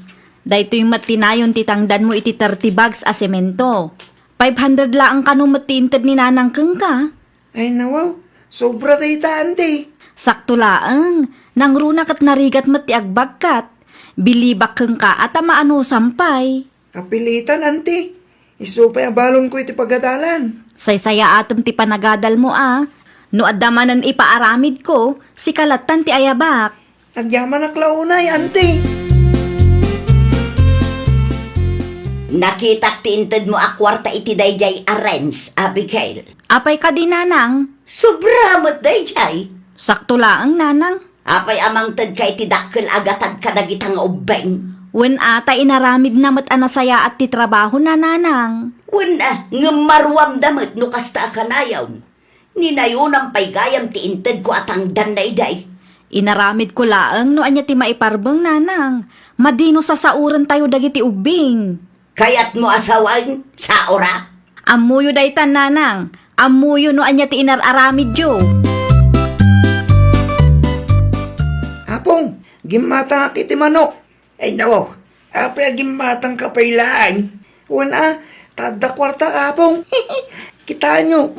Dahito yung matinayon titangdan mo iti 30 bags a semento. 500 lang kanong matinted ni nanang keng ka. Ay nawaw, sobra dayta, Auntie. Sakto laang, nang runa kat narigat mati agbagkat. Bilibak keng ka at amaano sampay. Kapilitan, Auntie. Isupay abalon ko iti pagadalan. Saysaya atom ti panagadal mo No adamanan ipaaramid ko, si kalatan ti ayabak. Agyaman aklaw na, Auntie. Nakita tinted mo a kwarta iti dayjay a Renz, Abigail. Apay ka din nanang. Sobra mo't dayjay. Sakto laang nanang. Apay amang tad ka iti dakkel agatad kadagitang ubeng. Wen ata inaramid na mat anasaya at ti trabaho na nanang. Wala, nga marwam damit no kasta kanayaw. Ninayunang pay gayam ti inted ko at ang danday-day. Inaramid ko laang no anya ti maiparbeng nanang. Madino sa sauran tayo dagiti ubing. Kayat mo asawan sa ora. Amuyo daytan nanang. Amuyo no anya ti inararamid yo. Apong, gimata nga kiti manok. Ay nawo, apay gimatang kapailaan. Wana, tada kwarta apong. Kita nyo.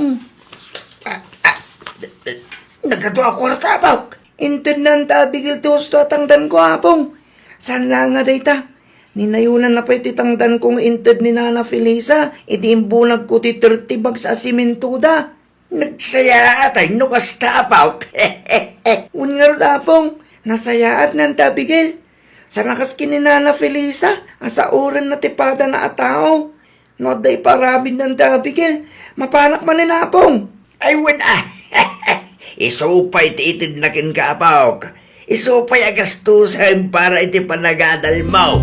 Nagkatuwa kwarta apong. Internan ta bigil ti husto atangdan ko apong. San lang nga dayta? Ninayunan na pa'y titangdan kong inted ni Nana Felisa. Itiimbunag ko ti 30 bags a simentuda. Nagsaya atay no kasta apong. Ungar apong. Nasayaat ng tabigil. Sa nakas kininana Felisa, asa oran na tipada na atao. No day parabid ng tabigil, mapanak man ninapong. Ay, wala. Isupay ti itid na kinkapawk. Isupay agastusan para iti panagadal mo.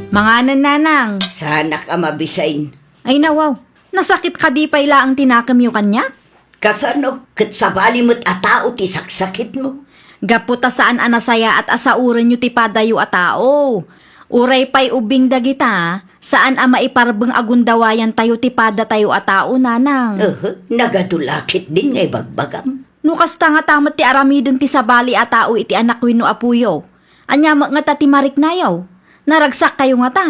Manganan nanang. Sana ka mabisain. Ay nawaw, nasakit ka di pa ila ang tinakam yung kanya? Kasano, kat sabali mo't atao ti saksakit mo. Gaputa saan anasaya at asauran nyo ti padayo a tao. Uray pa'y ubing dagita, saan ama iparbeng agundawayan tayo ti pada tayo a tao nanang. Nagadulakit din ngay bagbagam. Nukasta nga tamat ti aramidon ti sabali a tao iti anak no apuyo. Anya nga ta ti marik nayaw. Naragsak kayo nga ta.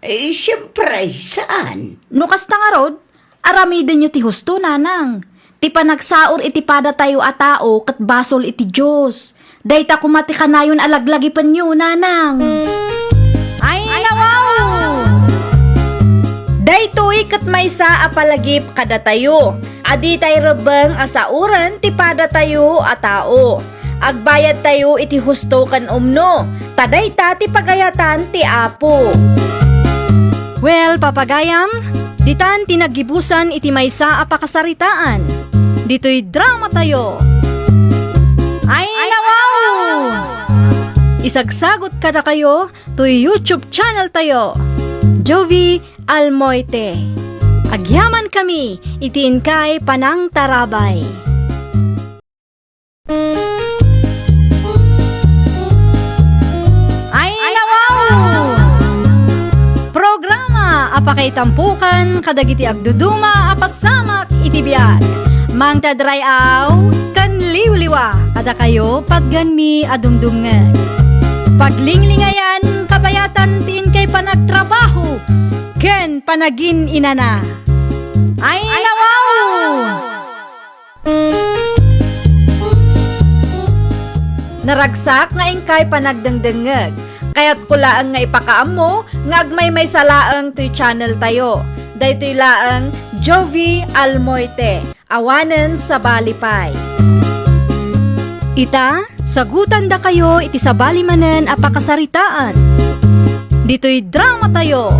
Eh, siyempre, saan? Nukasta nga rod, aramidon nyo ti husto nanang. Ti panagsaor iti pada tayo a tao kat basol iti Diyos. Dayta kumati kanayon alaglagi panyo nanang. Ay nawaw! Daytoy kat maysa a palagip kada tayo. Adi tayo rebeng asauran ti pada tayo a tao. Agbayad tayo iti husto kan umno. Tadayta ti pagayatan ti apo. Well, papagayam, ditan tinagibusan iti maysa a pakasaritaan. Dito'y drama tayo. Isagsagot kada kayo to YouTube channel tayo. Jovi Almoite. Agyaman kami, itiin kay Panang Tarabay. Ay nawaw! Programa apakay tampukan kadagiti agduduma apasamak itibiyag. Mang tadrayaw kan liwliwa kada kayo pagganmi adumdumngeg. Paglinglingayan kabayatan tiin kay panagtrabaho ken panagin inana. Ay nawaw! Naragsak nga ingkay panagdengdengeg. Kaya't kulaan nga ipakaammo nga agmay may salaang to'y channel tayo. Daytoy laang Jovi Almoite. Awanen sa Balipay. Ita, sagutan da kayo iti sa balimanen apakasaritaan. Dito'y drama tayo.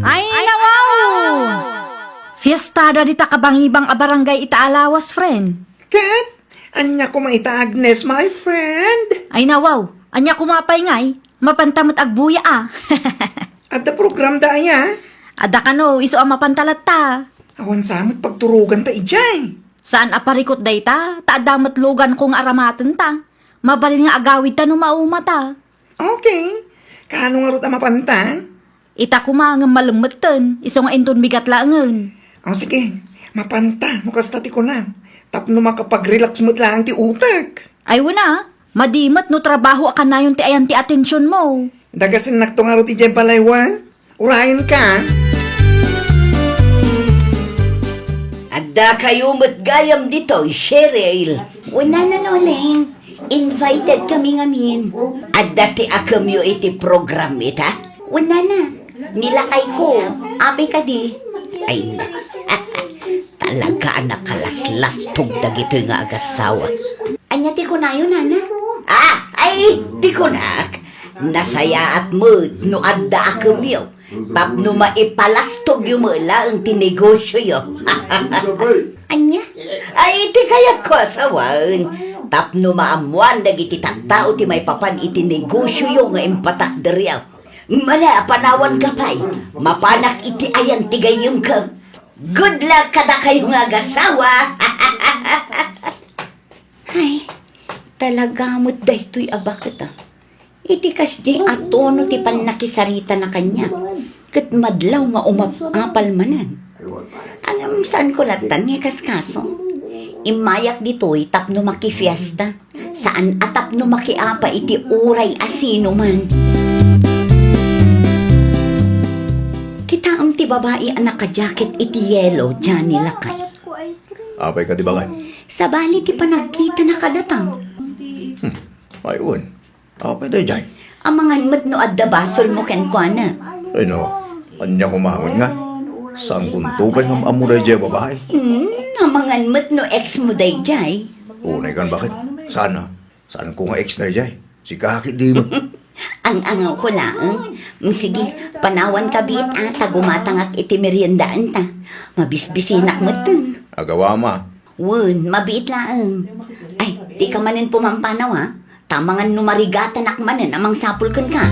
Ay nawaw! Fiestada dita kabangibang a barangay Itaalawas, friend. Kat, anya ko maita Agnes, my friend. Ay nawaw, anya kumapay ngay, mapantamot agbuya ah. At the program da aya. Ada kano, iso ang mapantalat ta. Awan samot pagturugan ta ijay. Saan aparikot day ta? Taadamat lugan kong aramaten ta. Mabalin nga agawid ta no mauma ta. Okay. Kano nga ruta mapanta? Ita kumang malumeten, iso nga inton bigat laangen. O sige, mapanta. Mukas tati ko lang. Tapno makapag-relax mo't lang ti utak. Ay wala, madimat no trabaho akan na yun ti ayan ti atensyon mo. Dagasin nakto nga ruti ijay palaywan. Urayan ka. Adda kayo matgayam dito, Cheryl. Una na noling, invited kami ngamin. Adda ti akamyo iti program ita? Una na, nilakay ko. Abi ka di. Ay na, talaga nakalaslas tugdag ito nga agasawa. Anya ti ko na yun, Nana? Ay, ti ko na. Nasaya at mood no adda akamyo. Tapno maipalastog yung mula ang tinegosyo yo. Anya? Ay, iti kaya ko asawan. Tapno maamuan dagiti taktao ti may papan iti negosyo yo nga impatak deriyaw. Mala, panawan ka pa'y. Mapanak iti ayan tigayong ka. Good luck kada kayo nga agasawa. Ay, talaga mo't dahito'y abakit ah. Iti kasdi ato no ti panakisarita na kanya. Kat madlaw nga umapal manan. Ang saan ko latan nga kaskaso. Imayak dito'y tapno makifiesta. Saan atapno makiapa iti uray asino man. Kita ti babae ang naka-jacket iti yellow dyan nilakay. Apay ka di ba kay? Sa bali ti panagkita na kadatang. Ayun. Apay tayo dyan. Ang mga mat no adda basol mo ken kuana. Ay no, anya kumangon nga. Saan kuntukan ng amuray dyan babae? Ang mga mat no ex mo day jay. Unay kan bakit? Sana. Saan ko nga ex na dyan? Si kakit di mo. Ang angaw ko lang. Sige, panawan ka bit tagumatangak iti meriendaan ta. Mabisbisinak mo dun. Agawa ma. Wun, mabiit lang. Ay, di ka manin pumampanaw ha. Tamangan numarigatan akmanan amang sapulkan ka.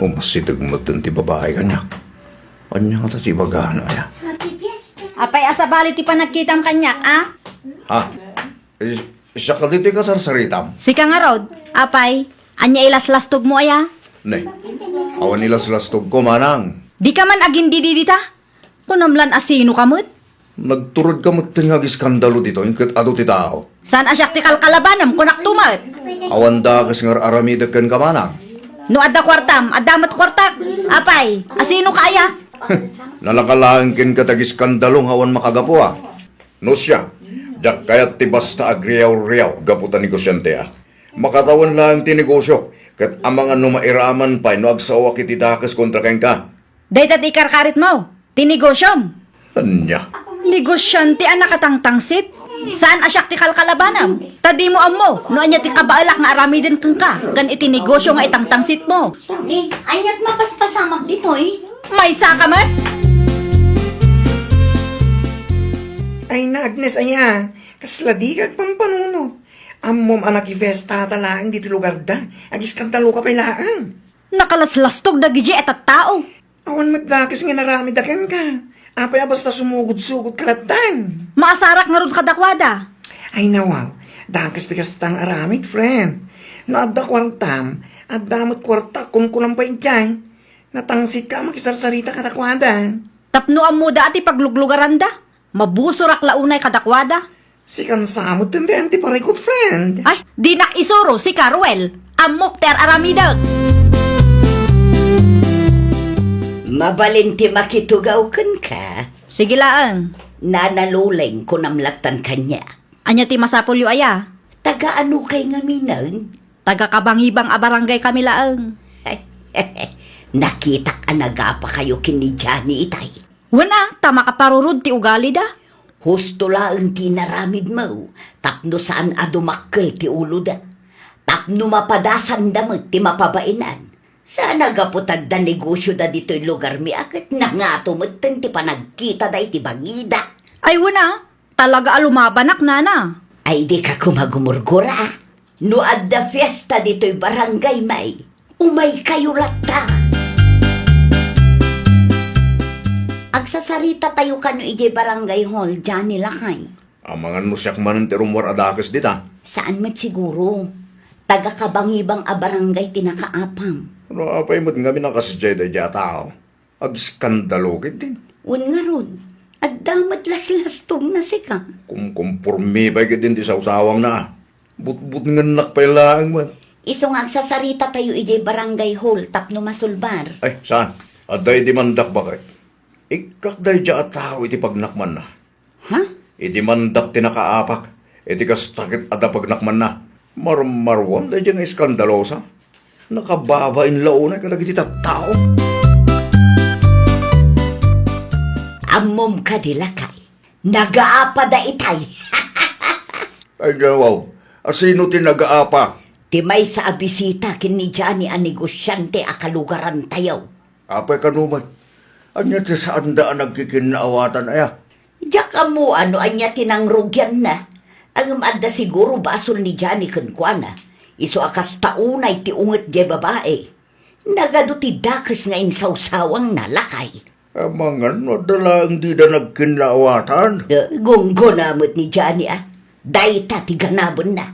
Umasitag mo ti babae kanya. Anya nga ta si bagana ya. Apay asa bali ti panagkitang kanyak ah? Ha? Siya ka dito ka sarsaritam. Sika nga rod, apay, anya ilaslastog mo aya? Ne, awan nila salastog ko manang. Di ka man agin dididita? Kunamlan asino kamot? Nagturod ka magtingag iskandalo dito, yung kat ado ti tao. Saan asyak ti kalkalabanam kunak tumat? Awan da kas nga aramidag kan ka manang. No adda kwartam, adamat kwartak. Apay, asino ka aya? Nalakalaan kin katag iskandalong awan makagapo ah. No siya, dak kayat ti basta agriyaw-riyaw gaputan negosyante ah. Makatawan lang ti negosyo, kat ang mga numairaman pa no agsawa kiti dakas kontra kain ka. Daytat ikarkarit mo, tinigosyom. Anya? Negosyante ang nakatangtangsit. Saan asyak ti kalkalabanam? Tadi mo ammo, no anya ti kabaalak nga arami din kang ka. Gan iti negosyo nga itangtangsit mo. Anyat mapaspasamak dito eh. May sakamat? Ay na Agnes aya. Kasla di kag pampanunod. Amom anak ifesta talaang dito lugar da. Agis kang talo ka pa ilaan. Nakalaslastog na giji at tao. Awan matlakas nga narami dakan ka. Apay basta sumugod-sugod kalatan. Maasarak nga ron kadakwada. Ay nawaw, dakas tigas tang aramid, friend. Naadda kwartam, at damot kwarta kung kulang pa inkyay. Natangsit ka makisarsarita katakwada. Tapno ang muda ati pagluglugaranda. Mabusurak launay kadakwada. Si kansamot tindi pa good friend. Ay, di na isuro si Carwell. Amok ter aramidag. Mabalinti makitugaw ka. Sige laang. Nanaluleng ko namlatan kanya. Anya ti masapol yu aya. Taga ano kay nga minang? Taga kabangibang abarangay kami laang. Nakita ka nagapa kayo kini Johnny itay. Wana, tama ka parurod ti ugali da. Husto laang tinaramid mo. Tapno saan adumakkel ti ulo da. Tapno mapadasan damot ti mapabainan. Sana gaputag da negosyo da dito'y lugar mi akit na nga tumuten ti panagkita da iti bangida. Ay wana, talaga alumabanak nana. Ay di ka kumagumurgura. No adda fiesta dito'y barangay may. Umay kayo lata. Agsasarita tayo kano ije barangay hall, Johnny Lakay. Amangan mo siyak manan ti rumor adakes dita. Saan mat siguro? Taga kabangibang a barangay tinakaapang. Ano apay mo't nga minakasadya da tao. Ag-skandalogit din. Un nga ron. At damat las-lastong na sika. Kung kumpurmi pa din ti sausawang na. But nga nakpailaang man. Iso nga agsasarita tayo ije barangay hall tapno masulbar. Ay, saan? Aday di mandak bakit? Ikakday dya at tao iti pagnakman na. Ha? Iti mandak tinakaapak. Iti kastakit ada pagnakman na. Marmarwam day dya nga iskandalosa. Nakababain launay kalagiti tao. Amom ka dilakay. Nagaapa da itay. Ay, wow. Asino tinagaapa? Timay sa abisita kini Johnny a negosyante a kalugaran tayaw. Apay kanumat. Anya ti saan daan nagkikinaawatan aya? Diyak mo ano anya tinangrugyan na. Ang adda siguro basol ni Johnny kunkwana. Iso akas taunay ti unget di babae. Nagado ti dakes nga insawsawang nalakay. Amangan, nadala ang di da nagkinaawatan. Gunggo namot ni Johnny Dayta ti ganabon na.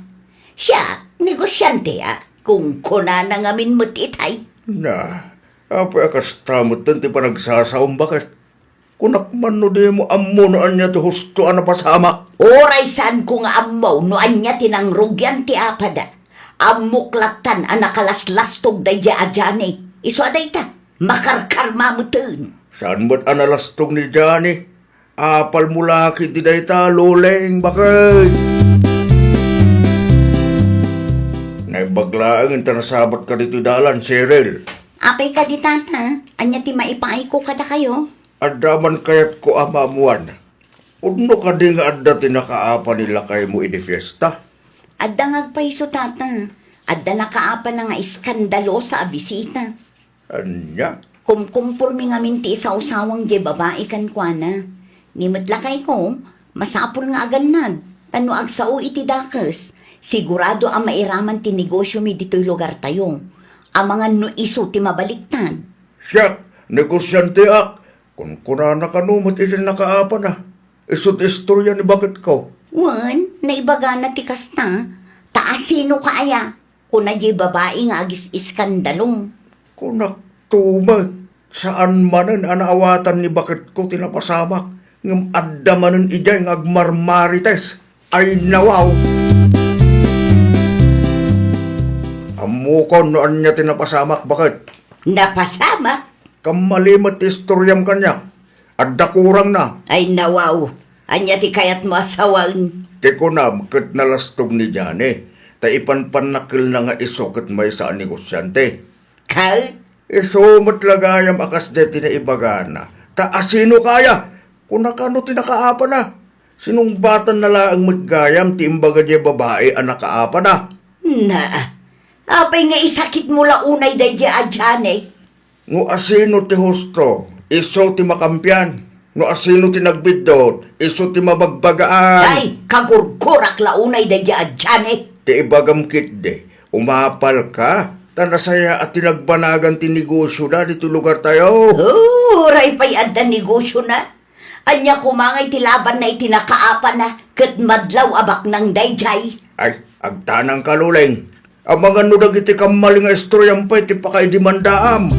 Siya, negosyante kung kuna na ngamin mo't itay. Na, apay akas tamot ti panagsasaom bakit? Kunakman no di mo amunoan niya ti husto na pasama. Oray saan ko nga amaw no anya tinangrugyan ti apada. Amuklatan nakalaslastok da dya Johnny. Iso adayta, makarkar mamutun. Saan mo't analastong ni Johnny? Apal mula kiti dayta, luleng bakit? Naibaglaang intanasabat ka dito dalan, Cheryl. Apay ka di tata, anya ti maipay ko kada kayo. Adaman kayat ko amamuan. Uno ka di nga adda tinakaapa nila kay mo ini fiesta. Adda ngagpaiso tata, adda nakaapa na nga iskandalo sa abisita. Anya? Kumkumpurmi nga minti sa usawang di babae kan kuana. Nimatlakay ko, masapul nga aganad. Tano agsao iti dakes. Sigurado ang mairaman ti negosyo mi dito'y lugar tayo. Ang mga no iso ti mabaliktad. Siya, negosyante ak. Kung kunana ka numot isin nakaapa na. Isot istorya ni bakit ko. Wan, naibaga na ti kasta. Taasino ka aya? Kuna di babae nga agis iskandalong. Kunak tumat. Saan manan anaawatan ni bakit ko tinapasamak. Ngam adda manan ijay ng agmarmarites. Ay nawaw. Amukon noan niya tinapasamak bakit? Napasama? Kamalimat istoryam kanya. Adda kurang na. Ay nawaw. Anya ti kayat mo asawan. Teko na, kat nalastog ni Johnny. Taipan-panakil na nga iso kat may sa negosyante. Kahit Iso matlagayam akas deti na ibagana. Taasino kaya? Kung nakano tinakaapa na. Sinong batan na laang maggayam ti imbaga di babae ang nakaapa na. na, apay nga isakit mo launay day Johnny. Ngo asino ti husto, iso ti makampian. Ngo asino ti nagbidot, iso ti mabagbagaan. Ay, kagurgurak launay day Johnny. Ti ibagam kit de, umapal ka. Tanasaya at tinagbanagan ti negosyo na dito lugar tayo. Oh, ray pa'y adda negosyo na. Anya kumangay tilaban na itinakaapan na kat madlaw abak ng dayjay. Ay, agtanang kaluleng. Ang mga nudag iti kamaling nga istoryan pa iti pakaidimandaam.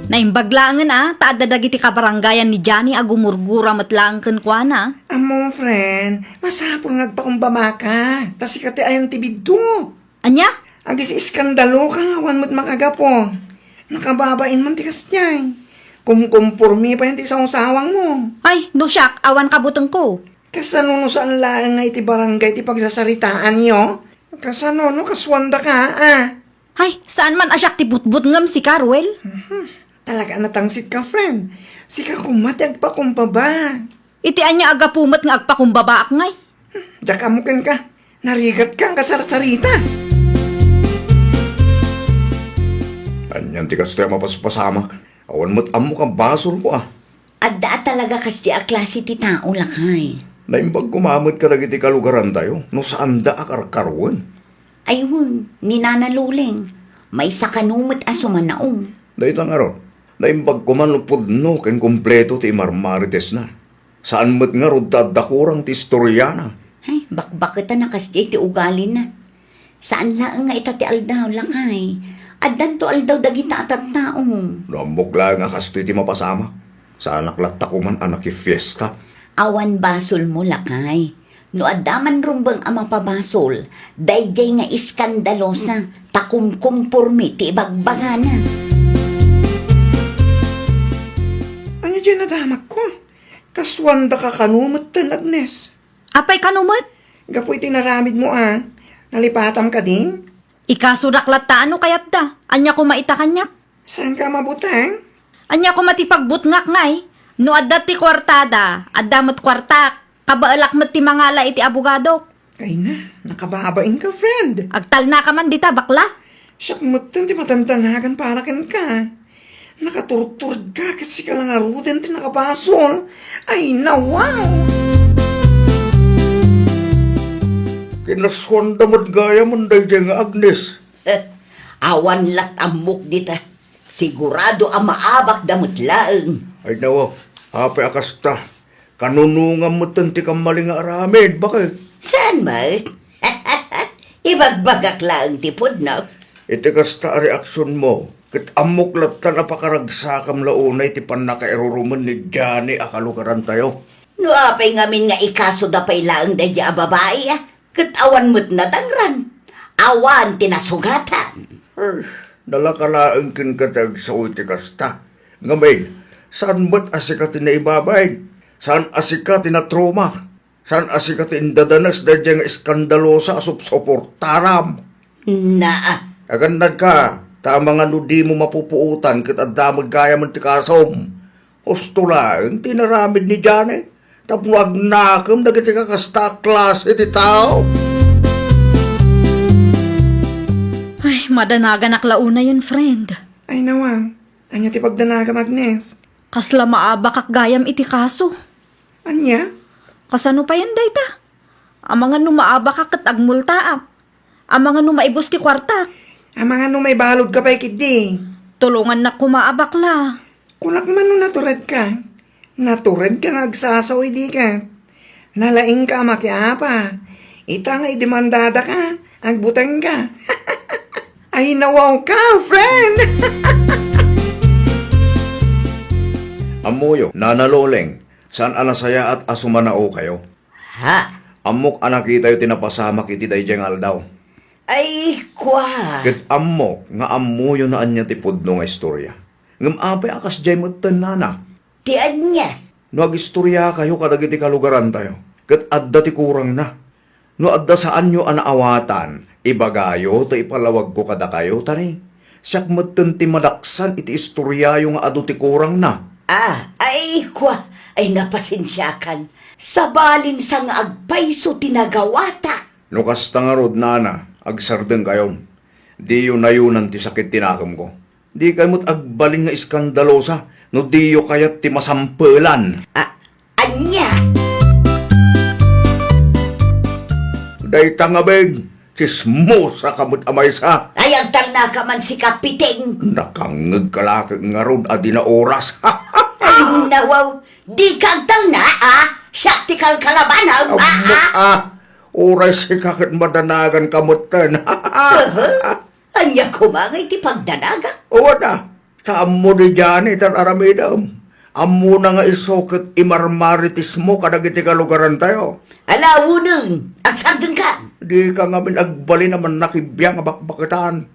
Naimbaglangan taada dagiti kabarangayan ni Johnny agumurgura matlaang kenkwana. Amo, friend, masapol ngagpakumbaba ka. Tas ikati ayan tibidto. Anya? Ang disi iskandalo ka nga, wan mo't makagapo. Nakababain man tikas niya. Kumkumpormi pa yung ti sawang mo. Ay, no siyak, awan kabutang ko. Kasano no saan lang nga iti barangay ti pagsasaritaan nyo? Kasano no kaswanda ka, ah. Ay, saan man asyak ti butbut ngam si Carwell? Talaga natangsit ka, friend. Sika kumati agpakumbaba. Iti anya aga pumat nga agpakumbaba ak ngay. Dakamukin ka. Narigat ka ang kasarsarita. Anyan ti kastoy mapaspasamak. Awan mo't amo kang basol ko ah. Adda talaga kasi a klase ti tao lakay. Naimbag kumamot ka dagiti kalugaran tayo. No saan da akarkarwan. Ayun, ni Nana Luling. May sakanumot asuman naong. Dahitang araw. Naimbag kumanupod no ken kumpleto ti marmarites na. Saan mo't nga rod tadakurang ti istoryana. Ay, bakbakita na kasi ti ugali na. Saan lang nga ita ti aldaw lakay? Addan to aldaw dagita at taong. Namok lang nga kastoy ti mapasamak. Sa anak latakuman anak fiesta. Awan basol mo lakay. No adaman rumbang ama pabasol, dayjay nga iskandalosa, takumkumpurmi ti ibagbagana. Ano dyan nadamak ko? Kaswanda ka kanumot tan, Agnes. Apay kanumat? Gapoy tinaramid mo, ah. Nalipatam ka din? Ikasuraklat ta ano kayat da? Anya ko maita kanyak? Saan ka mabutang? Anya ko matipagbutngak ngay? No adda ti kwartada, adda mat kwartak, kabaalak mat ti mangala iti abogado. Ay na, nakababain ka, friend. Agtal na ka man dita bakla. Siyak mo tan, di matantanagan para ken ka. Nakaturturd ka kasi ka lang aruden ti nakabasol. Ay na, wow! Kinaswanda mo't gaya mo dahil nga Agnes. Awan lat amok dita. Sigurado ang maabak damot laeng. Ay nawa, hape akasta. Kanunungan mo tanti kang maling aramid. Bakit? Saan mo? Ibagbagak laeng tipod na. Iti kasta reaksyon mo. Kit amok latta napakaragsakam launay ti panakairuruman ni Johnny akalugaran tayo. No apay ngamin nga ikaso da pay laeng dadya a babae ah. Katawan mo't natangran. Awan tinasugatan. Ay, dalakalaang kinkatag sa uti kasta. Ngamin, saan ba't asikati na ibabay? Saan asikati na trauma? Saan asikati indadanas dahil nga iskandalosa asupsoportaram? Na Agandad ka, tama nga no di mo mapupuutan kit adamag gaya man ti kasom. Hustula, yung tinaramid ni Johnny. Tapuag nakam dagiti ka kasta klase ti tao. Ay, madanagan aklauna yun, friend. Ay nawa, anya ti pagdanaga, Agnes. Kasla maabak ak gayam iti kaso. Anya? Kasano pa yan, dayta? Ang mga numaabak ak kat agmultaak. Ang mga numaibos ti kwartak. Ang mga no may balod ka pa ikidi. Tulungan na kumaabak la. Kunak man no natured ka. Natured ka nagsasaw di ka. Nalaing ka makiapa. Ita nga idemandada ka. Agbutang ka. Ay nawaw ka, friend! Amuyo, nanaloleng, saan anasaya at asumanao kayo? ha? Amok anakita yu tinapasamak iti dayjeng aldaw. Ay kwa. Ket amok nga amuyo na anya ti pudno nga istorya. Ngam apay akas jay mo tanana. Tian niya. No agistorya kayo kadagiti kalugaran tayo. Ket adda ti kurang na. No adda saan nyo anaawatan, ibagayo to ipalawag ko kada kayo tani. Siyak matan ti madaksan iti istorya yung adu ti kurang na. Ay kwa. Ay napasensyakan. Sabalin sang agpayso tinagawata. No kasta nga rod nana, agsardeng kayon. Di yun na yun ang ti sakit tinakam ko. Di kayo mo't agbaling nga iskandalosa, no di yun kayat ti masampelan. Anya. Day tangabing, sismo sa kamot amay sa. Ay, ang na ka man si Kapiting. Nakangag kalaki nga rod adi na oras. Ay, nawaw. Di kang na, Saktikal kalabanaw, Oras si kakit madanagan kamutan. Anya ko mga iti pagdanaga. O na, saan mo di dyan itan aramidam. Amo na nga isokit imarmaritis mo kadag iti kalugaran tayo. Alawo nun, agsagdan ka. Di ka nga agbali naman nakibiyang abakbakitan.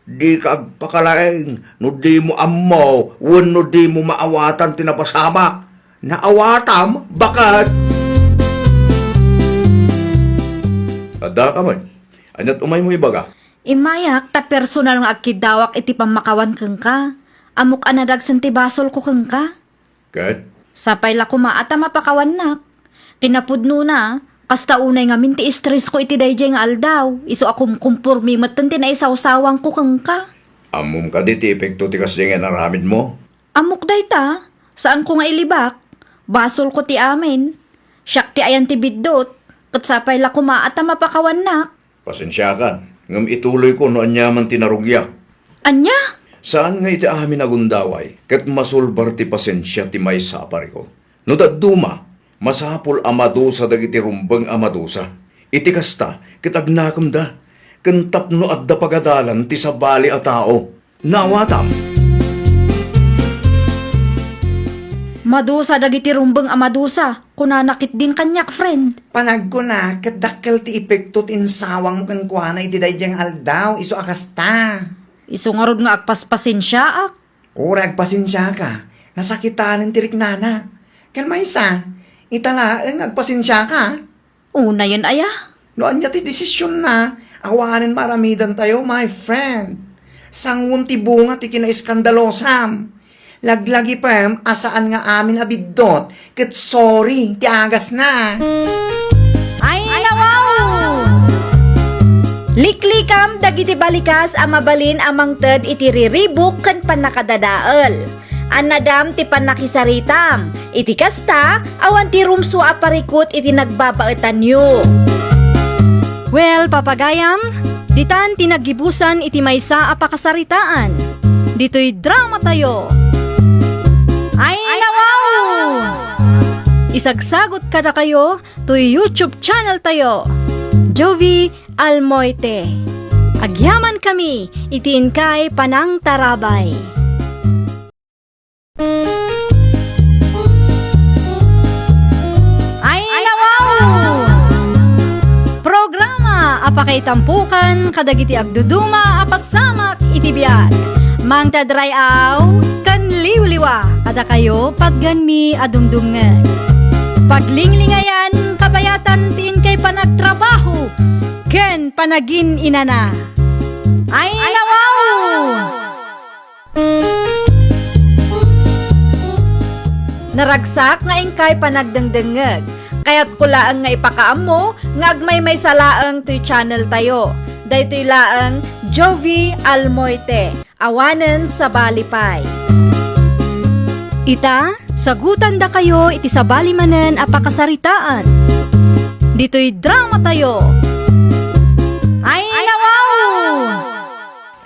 Di ka agpakalaing, no di mo amo, no di mo maawatan tinapasama. Naawatam, bakat. Ada ka man, anyat umay mo ibaga. Imayak ta personal nga akidawak iti pamakawan keng ka. Amok anadag sentibasol ko keng ka. Kat? Sapay la kumaata mapakawan nak. Kinapudno na, kasta unay nga minti stress ko iti dayjay nga aldaw. Iso akum kumpurmi matanti na isawsawang ko keng ka. Amom ka di ti epekto ti kasi nga naramid mo. Amok day ta, saan ko nga ilibak? Basol ko ti amin. Siyak ti ayan ti biddot. Kat sapay la kumaata mapakawan nak. Pasensya ka, ngam ituloy ko no anyaman tinarugyak. Anya? Saan nga iti amin agundaway, kat masulbar ti pasensya ti may sapari ko. No daduma, masapol amadusa dagiti rumbang amadusa. Iti kasta, kitagnakam da, kantapno at da pagadalan ti sabali a tao. Nawatam. Madusa dagiti rumbeng amadusa. Kunanakit din kanyak, friend. Panag ko na, kadakkel ti epekto tinsawang mo kan kuana iti dayjang aldaw, iso akasta. Iso nga rod nga agpaspasin siya ak. Ora, agpasinsya ka. Nasakitanan ti riknana. Kan maysa, italaang agpasinsya ka. Una yun aya. Noan niya ti desisyon na, awanin maramidan tayo, my friend. Sangun ti bunga ti kinaiskandalosam. Laglagi pa, asaan nga amin abidot, ket sorry, ti agas na. Ay, nawaw! Liklikam dagiti balikas amabalin amang ted iti riribuk ken panakadadael. Anadam ti panakisaritam. Iti kasta awan ti rumso a parikot iti nagbabaetan yu. Well, papagayam, ditan tinagibusan iti maysa a pakasaritaan. Dito'y drama tayo. Ay, nawaw! Isagsagot kada kayo to YouTube channel tayo. Jovi Almoite. Agyaman kami, itiin kay Panang Tarabay. Ay, nawaw! Programa apakay tampukan kadagiti agduduma apasamak itibiyag. Mang tadrayaw kan liwliwa kada kayo pagganmi adumdumngan. Paglinglingayan kabayatan tin kay panagtrabaho ken panagin inana. Ay, nawaw! Naragsak nga ingkay panagdengdengeg. Kaya't kulaang nga ipakaamo nga agmay may salaang to'y channel tayo. Daytoy laang Jovi Almoite. Awanen sa Balipay. Ita, sagutan da kayo iti sa balimanen apakasaritaan. Dito'y drama tayo. Ay, nawaw!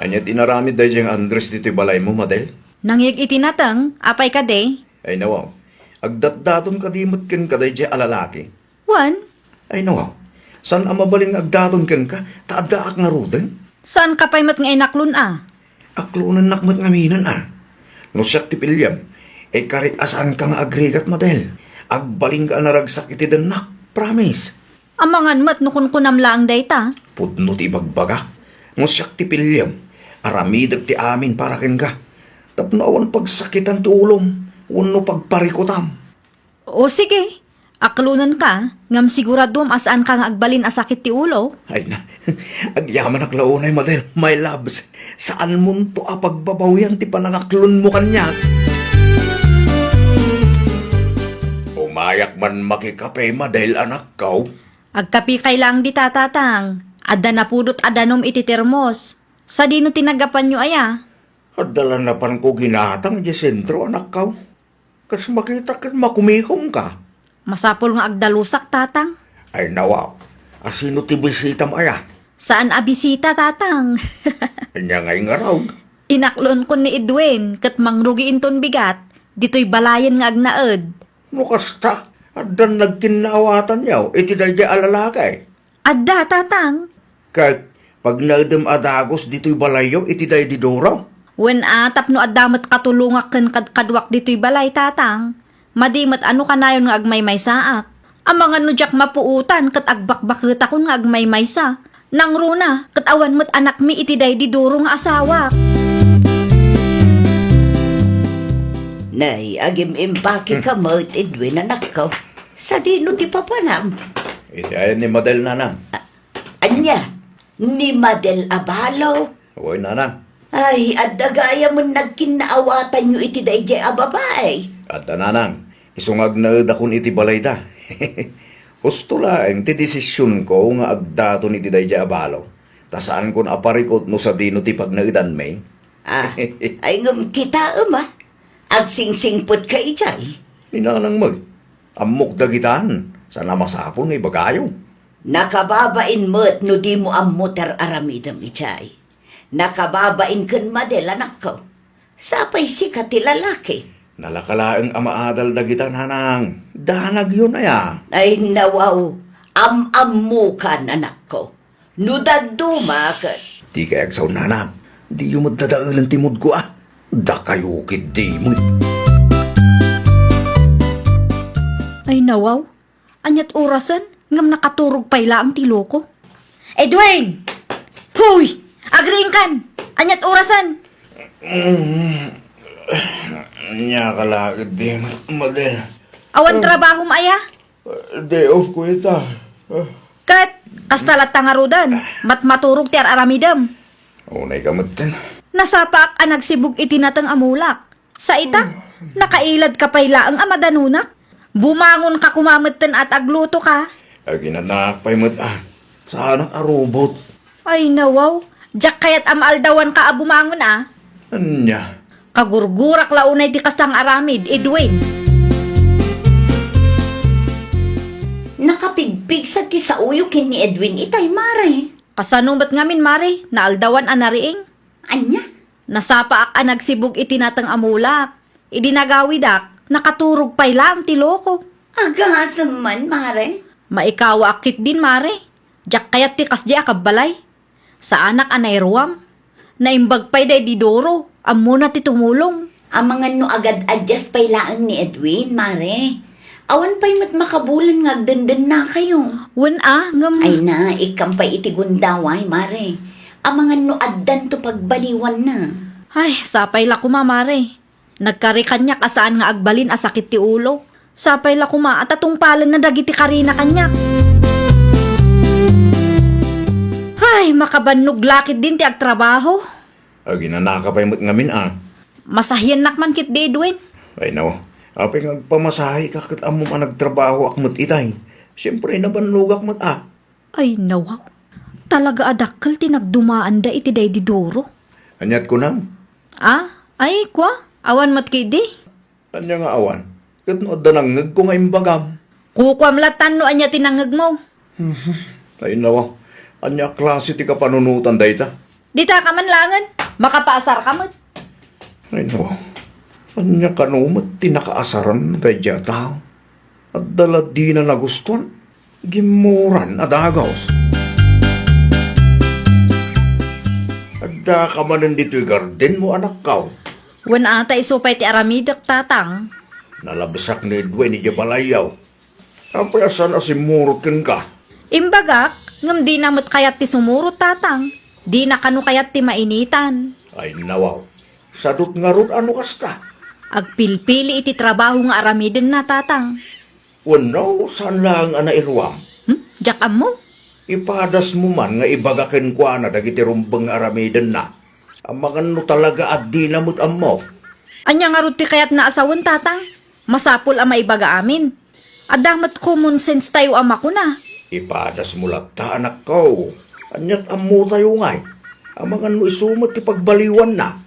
Anyat inaramid dahi diyang Andres dito'y balay mo, Madel? Nangyag itinatang, apay ka de? Ay nawaw, agdatdaton kadimot ken kaday diyang alalaki. Wan, Ay nawaw, saan amabaling agdaton ken ka, taaddaak nga ruden? saan ka pa'y mat nga inaklon ah? Aklunan nakmat nga minan No siyak ti pilyam, kari asan ka nga agrigat, Madel? Agbaling ka naragsak iti denak, promise. Amangan mat nukun kunam laang dayta. Pudno ti bagbagak, no siyak ti pilyam, aramidag ti amin para ken ka. Tapno awan pagsakitan ti ulom, wano pagparikutam. O sige, aklunan ka, ngam siguradom asaan ka nga agbalin asakit ti ulo. Ay na, agyaman ak launay, Madel, my loves. Saan mo to pagbabawian ti panangaklon mo kanya? Umayak man makikape, Madel, anak kaw. Agkapi kay lang di tatatang, adda na pudot adanom iti termos. Sa dino tinagapan nyo aya? Adalan na pan ko ginatang di sentro, anak kaw. Kas makita kat makumikom ka. Masapol nga agdalusak tatang. Ay nawaw, Asino ti bisitam aya? Saan abisita, tatang? Anya ngay nga raw. Inaklon ko ni Edwin, kat mangrugiin ton bigat. Dito'y balayan nga agnaed. No kasta, adan nagkinaawatan yaw, iti dayjay alalakay. Adda, tatang. Kahit pag naadam adagos dito'y balayaw, iti day di doraw. Wen tapno addamat katulungak ken kadwak dito'y balay, tatang. Madimat ano kanayon nga agmay-may saak. Ang mga nudyak mapuutan kat agbakbakita ko nga agmay-may sa. Nang runa, kat awan mo't anak mi iti day di duro nga asawa. Nay, agim impake ka mo, Edwin, anak ko. Sa dino ti papanam. Iti ayan ni Madel nanang. Anya, ni Madel Abalo. Uy nanang. Ay, at dagaya mo nagkinaawatan nyo iti dayjay a babae. At nanang, isungag na dakon iti balay da. Gusto lang, ti desisyon ko nga agdato ni ti dayjay abalo. Tasaan ko na aparikot no sa dino ti pagnaidan may. Ah, ay ngam kita agsingsingpot ka ijay. Ninanang mo, amok dagitan. Sana masapon ngay bagayo. Nakababain mo't no di mo amuter aramidam ijay. Nakababain kan Madel, anak ko. Sapay sikat ti lalaki. Nalakalaang amaadal dagitan hanang. Danag yun aya. Ay nawaw, amamukan, anak ko. Nudaduma ka. Di kayag sa nanang. Di yung magdadaalan timod ko ah. Da kayo kid di mo. Ay nawaw, anyat orasan, ngam nakaturog payla ang tiloko. Edwin! Huy! Agriing kan! Anyat orasan! Nya kalakid di Madel. Awan trabaho maya? Day off ko ita. Kat, kastalat tangarudan, maturog ti aramidam. Unay kamutin. Nasapak ang nagsibog itinatang amulak. Sa ita, nakailad ka payla ang amadanunak. Bumangon ka kumamatan at agluto ka. Aginanak pa'y mat ah. Saan ang arubot? Ay nawaw, jak kayat amaaldawan ka bumangon ah. Anya. Kagurgurak launay ti kastang aramid, Edwin. Nakapigpig sa ti sa uyo kin ni Edwin itay, mare. Kasanong ba't ngamin, Mare? Naaldawan anariing? Anya? Nasapa ak nagsibog itinatang amulak. Idinagawidak, nakaturog payla ang tiloko. Agasam man, mare. Maikawa akit din, Mare. Jak kayat ti kasdi akabalay. Sa anak anay ruwam. Naimbag pay day di doro. Amo na ti tumulong. Ang mga no agad adjust pay laan ni Edwin, mare. Awan pa'y mat makabulan nga agdandan na kayo. Wen ngam. Ay na, ikampay iti gundaway, mare. Ang mga no addan to pagbaliwan na. Ay, sapay la kuma, Mare. Nagkari kanyak asaan nga agbalin asakit ti ulo. Sapay la kuma at atungpalan na dagiti karina kanyak. Ay, makabannog lakit din ti agtrabaho. Aginanaka pa'y mat ngamin ah. Masahyan nakman kit di, Edwin. Ay no. Apay ngagpamasahe ka kat amom ang nagtrabaho akmat itay. Siyempre nabanlugak mat ah. Ay, nawaw. Talaga adakkel ti nagdumaan da iti day di duro. Anyat ko nam. Ay, kwa? Awan mat kidi. Anya nga awan. Kat no danangag ko nga imbagam. Kukwamlatan no anya tinangag mo. Ay nawa. Anya klase ti kapanunutan dayta. Dita ka man langan. Makapaasar ka man. Ay nawa. Anya kanumat tinakaasaran kay tao. At dala di na nagustuhan. Gimuran at agaws. Adda ka man dito'y garden mo anak kaw. Wen ata isupay ti aramidak tatang. Nalabasak ni Edwin ni Jabalayaw. Apay asan asimurot ka. Imbagak, ngam di namot kayat ti sumurot tatang. Di na kanu kayat ti mainitan. Ay nawaw. Sadot nga ron ano kasta. Agpilpili iti trabaho nga aramiden na tatang. Wano, saan lang ana irwam? Jakam mo? Ipadas mo man nga ibagakin ko na dagiti rumbang aramidan na. Ang mga no talaga at di namot mo. Anya nga ruti kayat na asawan tatang. Masapul ang maibaga amin. Adamat common sense tayo ama ko na. Ipadas mo lagta anak ko. Anyat amo tayo ngay. Ang mga no isumot ipagbaliwan na.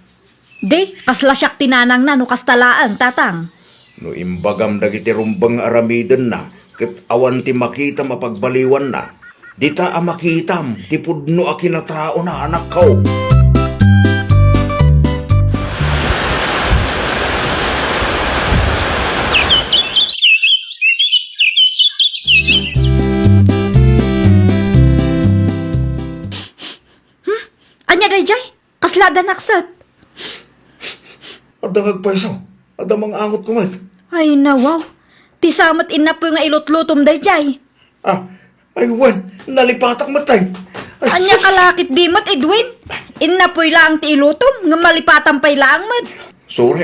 De, kasla siyak tinanang na no kastalaan tatang. No imbagam dagiti rumbang aramidan na. Kat awan ti makita mapagbaliwan na. Dita ang makitam, tipudno a kinatao na anak ko. Anya dayjay, kaslada naksat. Adang agpaisaw, adang mga angot kumat. Ay nawaw, ti samat inapoy nga ilot-lutom dayjay. Ah, ay wan, nalipatak matay. Ay, Anya kalakit di mat Edwin. Inapoy lang ti ilutom, nga malipatan pay lang mat. sorry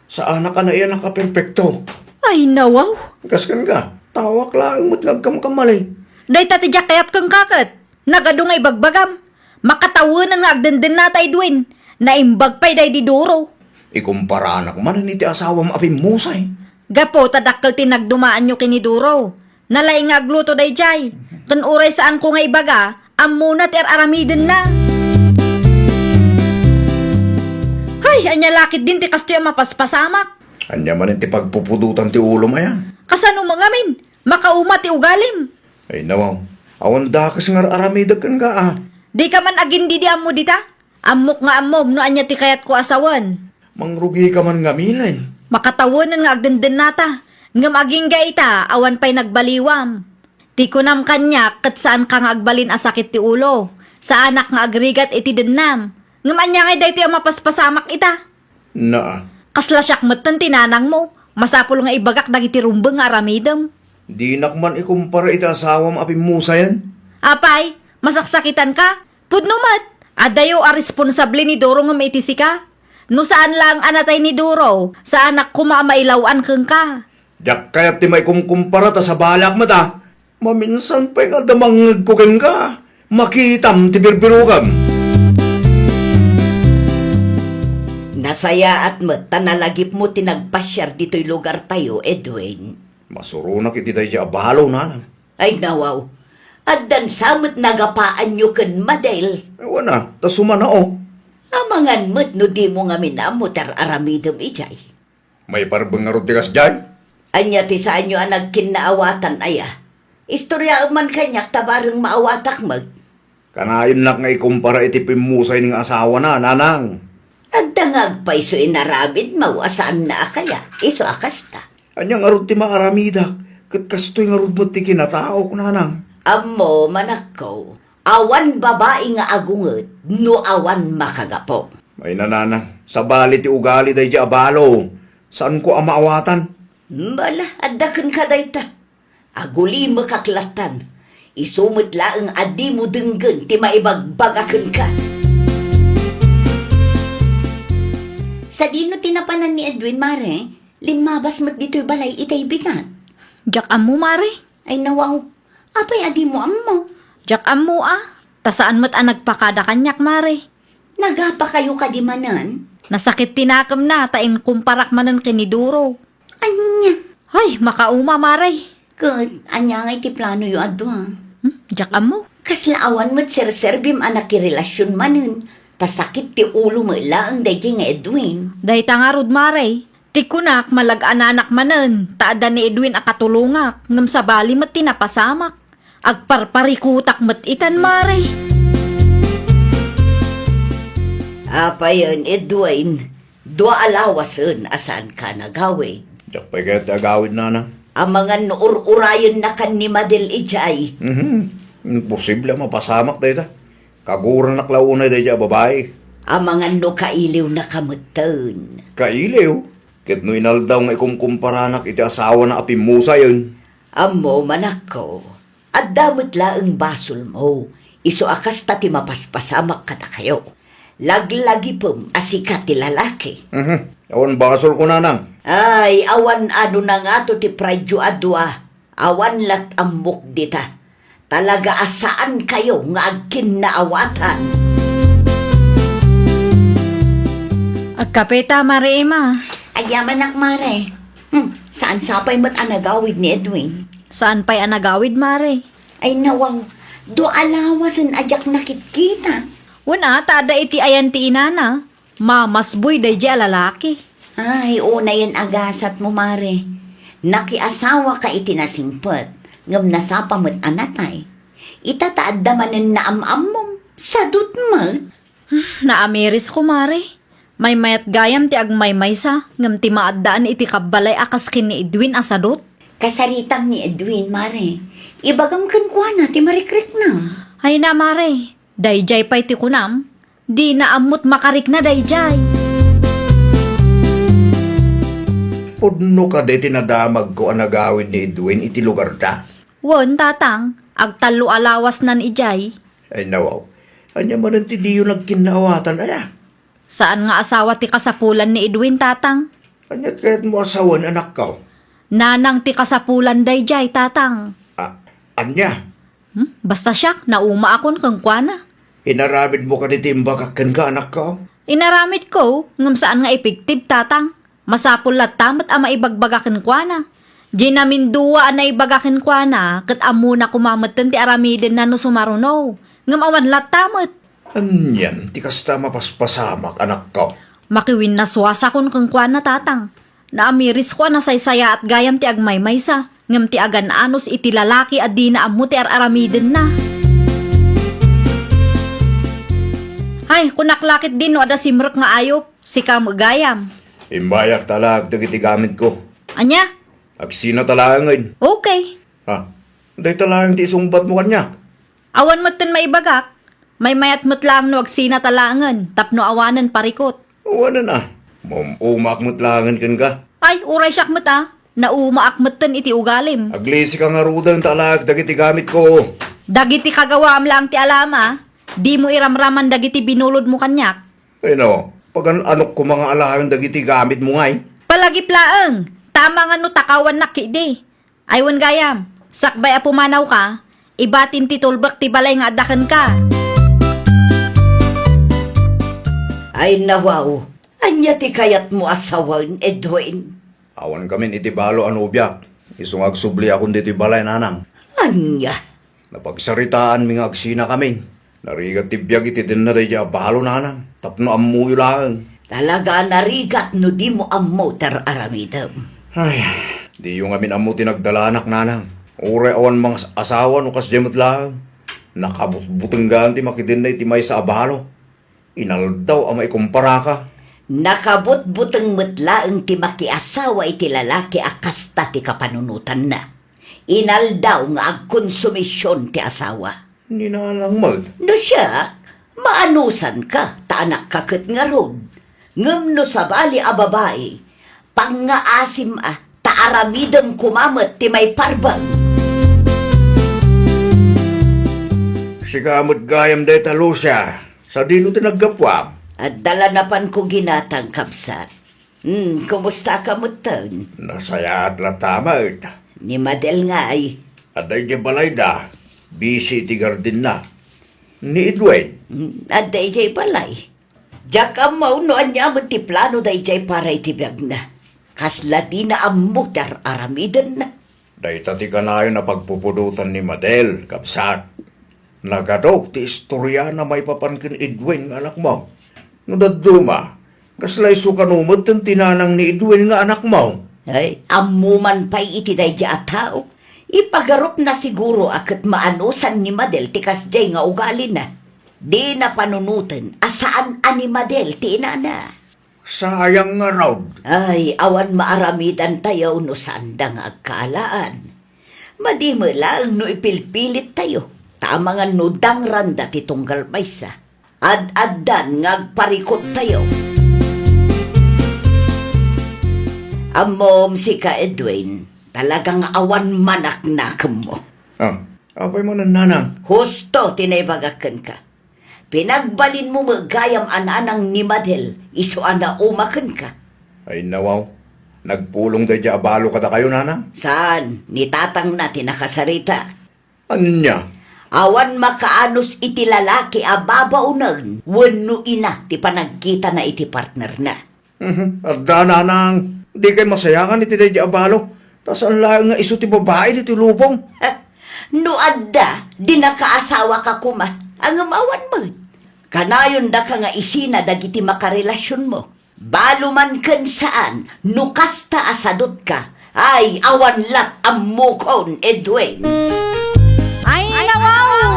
sa anak ka na iyan ang kaperpekto. Ay nawaw, Kaskan ka, tawak lang mo't nagkamkamalay. day tati kayat kang kakat. Nagado nga ibagbagam. Makatawanan nga agdenden nata Edwin. Naimbag pay day di duro. Ikumpara anak man ni ti asawa mo apim musay. Gapo tadakkel tinagdumaan nyo kiniduro. Nalay nga agluto day jay. Kan uray saan ko nga ibaga, ammo na ter aramiden na. Hay, anya lakit din ti kasto yung mapaspasamak. Anya man ti pagpupudutan ti ulo maya. Kasano mga min? Makauma ti ugalim. Ay nawaw, awan dakas nga aramidag kan ka Di ka man agin di ammo dita. Ammok nga ammom no anya ti kayat ko asawan. Mangrugi ka man nga milay. Makatawanan nga agdenden nata. Ngam aging gaita, awan pa'y nagbaliwam. Ti kunam kanya, kat saan ka nga agbalin asakit ti ulo. Sa anak nga agrigat iti dennam. Ngam anya nga day ti mapaspasamak ita. Na, Kasla siyak matan tinanang mo. Masapul nga ibagak dagiti rumbeng nga aramidem. di nakman ikumpara iti asawa mo apim musayan. Apay, masaksakitan ka? Pudnumat, adayo a responsable ni Doro nga maitisi ka. No saan lang anatay ni Duro, sa anak ko maamailawan kang ka. Yak kaya ti may kumkumpara ta sa balak mo ta. Maminsan pa'y nga damangag ko kan ka. Makitam ti birbirugam. Nasaya at mat, tanalagip mo tinagpasyar dito'y lugar tayo, Edwin. Masurunak iti tayo abalo na. Ay nawaw, at dan samot nagapaan nyo kan madel. Ewan na, tas sumanao. Amangan mat no di mo nga minamo tar aramidem ijay. May parbeng nga rutigas dyan. Anya ti saan nyo ang nagkinaawatan aya. Istorya man kanyak tabarang maawatak mag. Kanayon nak nga ikumpara iti pimusay ning asawa na, nanang. Agdangag pa iso inaramid mawasaan na kaya. Iso akasta. Anyang arod ti maaramidak. Kat kastoy nga rod mo ti kinataok, nanang. Amo manakaw. Awan babae nga agunget, no awan makagapo. May nananang, sa bali ti ugali day di abalo. Saan ko ang maawatan? Bala, adakan ka dayta. Aguli makaklatan. Isumit laang adi mo denggan, ti maibagbagakan ka. Sa dino tinapanan ni Edwin, Mare, limabas mat dito'y balay itay bigat. Jak ammo mare. Ay nawaw, apay adi mo ammo. Jak ammo tasaan mat ang nagpakada kanyak mare. Nagapa kayo kadimanan? Nasakit tinakam na, tain kumparak manan kiniduro. Anya? Ay, makauma mare. Good, anya nga iti plano yu adwa. Jak ammo. Kaslaawan mo't serserbim anak relasyon manen. Tasakit ti ulo mo lang dahi nga Edwin. Dahi tangarod mare. Tikunak malag-ananak manen. Taada ni Edwin akatulungak. Ngam sa bali mat tinapasamak. Agparparikutak mat itan mare. Apayon Edwin, dua alawasan asan ka nagawid. Yak pa'y kaya agawid, nanang. Ang mga nuur-urayon na kan ni Madel Ijay. Imposible mapasamak day ta. Kaguran naklaunay day di babae. Ang mga nukailiw na kamutan. Kailiw. Ket no inaldaw nga ikumkumparanak iti asawa na apim musa yun. Amo manako, at damot laang basol mo. Iso akas ta ti mapaspasamak kata kayo. Laglagi pum asikat ti lalaki. Awan basol ko, nanang. Ay, awan ano na nga to ti pradyo adwa. Awan lat amok dita. Talaga asaan kayo nga agkin na awatan. Agkapeta mare ema. Ayaman ak mare. Saan sapay mat anagawid ni Edwin? Saan pa'y anagawid mare? Ay nawaw, do alawasan ajak nakikita. Wana, tada iti ayan ti inana. Mamasboy day di alalaki. Ay, una yan agasat mo mare. Nakiasawa ka itinasimpot. Ngam nasapa mo't anatay. Itataad damanin na amamom. Sadot mo. Naamiris ko, mare. May mayat gayam ti agmaymaysa, ngam ti maaddaan iti kabalay akas kin ni Edwin asadot. Kasaritang ni Edwin, mare. Ibagam kan kuha na, ti marikrik na. Ay na, mare. Dayjay pa'y ti kunam. Di na amot makarik na dayjay. Pudno ka de tinadamag ko ang nagawin ni Edwin iti lugar ta. Won, tatang. Agtalo alawas nan ijay. Ay nawaw, anya man ang tidiyo nagkinaawatan aya. Saan nga asawa ti kasapulan ni Edwin, tatang? Anya't kahit mo asawan anak ka. Nanang ti kasapulan dayjay, tatang. Anya, Basta siya, nauma akon kang kuana. inaramid mo ka ni timbagakan ka anak ka. Inaramid ko, ngam saan nga epektiv, tatang. Masapul latamat ama ibagbagakin kuana. Di namin duwa na ibagakin kuana, kat amuna kumamatan ti aramiden na no sumaruno. Ngam awan latamat. Anyan, ti kasta mapaspasamak anak ka. Makiwin na swasa kon kang kuana, tatang. Naamiris ko na saysaya at gayam ti agmaymaysa. Ngam ti agan anos iti lalaki at di na amu ti aramiden na. Ay, kunaklakit din no ada simrek nga ayop, si kamagayam. Imbayak talag dagiti gamit ko. Anya? Agsina talagangan. Okay. Ha? Day talagang ti isumbat mo kanya. Awan mo't tin maibagak. May mayat mo't lang no agsina talangan, tapno awanan parikot. Wala na. Umak mo't langan kan ka. Ay, uray siyak mo't ah. Naumaak mo't tin iti ugalim. Aglisi ka nga rudang talag dagiti gamit ko. Dagiti kagawaam lang ti alama. Di mo iramraman dagiti binulod mo kanyak. Ay no, pag anok ko mga alagang dagiti gamit mo ngay. Palagiplaang. Tama nga no takawan na kidi. Aywan gayam. Sakbay a pumanaw ka. Ibatim ti tulbak ti balay nga adakan ka. Ay nawaw. Anya ti kayat mo asawan, Edwin. Awan kami iti balo anubyak. Isungag subli akong diti balay nanang. Anya. Napagsaritaan mi nga agsina kami. Narigat tibiyag iti din na rin balo nanang. Tapno amuyo lang. Talaga narigat no di mo ammo tar aramidam. Ay, di yung amin amu tinagdalanak nanang. Ure awan mga asawa no kas jemot lang. Nakabutbutenggan ti makidin na iti may sa abalo. Inaldaw amay kumpara ka. Nakabut-buteng metlaeng ti makiasawa iti lalaki akasta ti kapanunutan na. Inaldaw nga agkonsumisyon ti asawa. Ninalang mag. No siya, maanusan ka, taanak kakit nga rod. Ngem no sabali a babae, pangaasim taaramidang kumamat ti may parbang. Sikamot gayam day talo siya. Sa dino tinaggapwam. At dala na pan ko ginatang kapsat. Kumusta ka mo tan? Nasaya at latamad. Ni Madel nga ay, Aday di balay da. Busy ti garden na. Ni Edwin. at dayjay balay. Diyak amaw no anya mo ti plano dayjay para itibiyag na. Kasla di na amutar aramidan na. Day tati kanayo na pagpupudutan ni Madel, kapsat. Nagadaw ti istorya na may papankin Edwin nga anak mo. No daduma, kaslay sukanumot ang tinanang ni Edwin nga anak mo. Ay, amuman pa'y iti dayjay a tao. Ipagarup na siguro akit maanusan ni Madel ti kasjay nga ugali na. Di na panunutan asaan ani Madel ti inana. Sayang nga raw. Ay, awan maaramidan tayo no sandang agkaalaan. Madimo lang no ipilpilit tayo. Tama nga no dangranda ti tunggal maysa. Ad-addan ngagparikot tayo. Amom si ka Edwin, talagang awan manak na mo. Apay mo nanang. Husto tinaybagakan ka. Pinagbalin mo magayam ananang ni Madel, iso ana umakan ka. Ay nawaw, nagpulong da dya abalo kada kayo nanang. Saan? Ni tatang na tinakasarita. Anya? Awan makaanos iti lalaki ababaunan, wano ina ti panagkita na iti partner na. Adda nanang, di kay masayangan iti da dya abalo. Tas ang lang nga iso ti babae diti lubong. No adda, di nakaasawa ka kuma, ang amawan mo. Kanayon da ka nga isina dagiti makarelasyon mo. Balo man ken saan, no kasta asadot ka, ay awan lat ang mukon, Edwin. Ay, nawaw!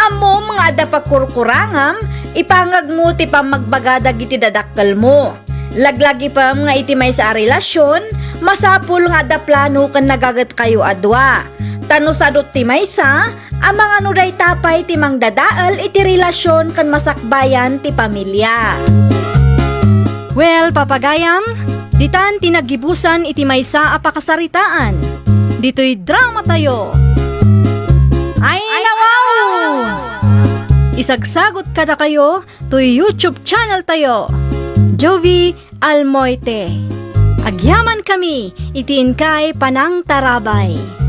amo mga ada pagkurkurangam, ipangag mo ti pa magbagadag iti dadakkel mo. Laglagi pa nga iti may sa relasyon, masapul nga da plano kan nagagat kayo adwa. Tano sadot ti maysa, ang mga nuday tapay ti mangdadaal iti relasyon kan masakbayan ti pamilya. Well, papagayam, ditan tinagibusan iti maysa a pakasaritaan. Dito'y drama tayo. Ay nawaw! Isagsagot kada kayo to YouTube channel tayo. Jovi Almoite. Agyaman kami, itiin kay Panang Tarabay.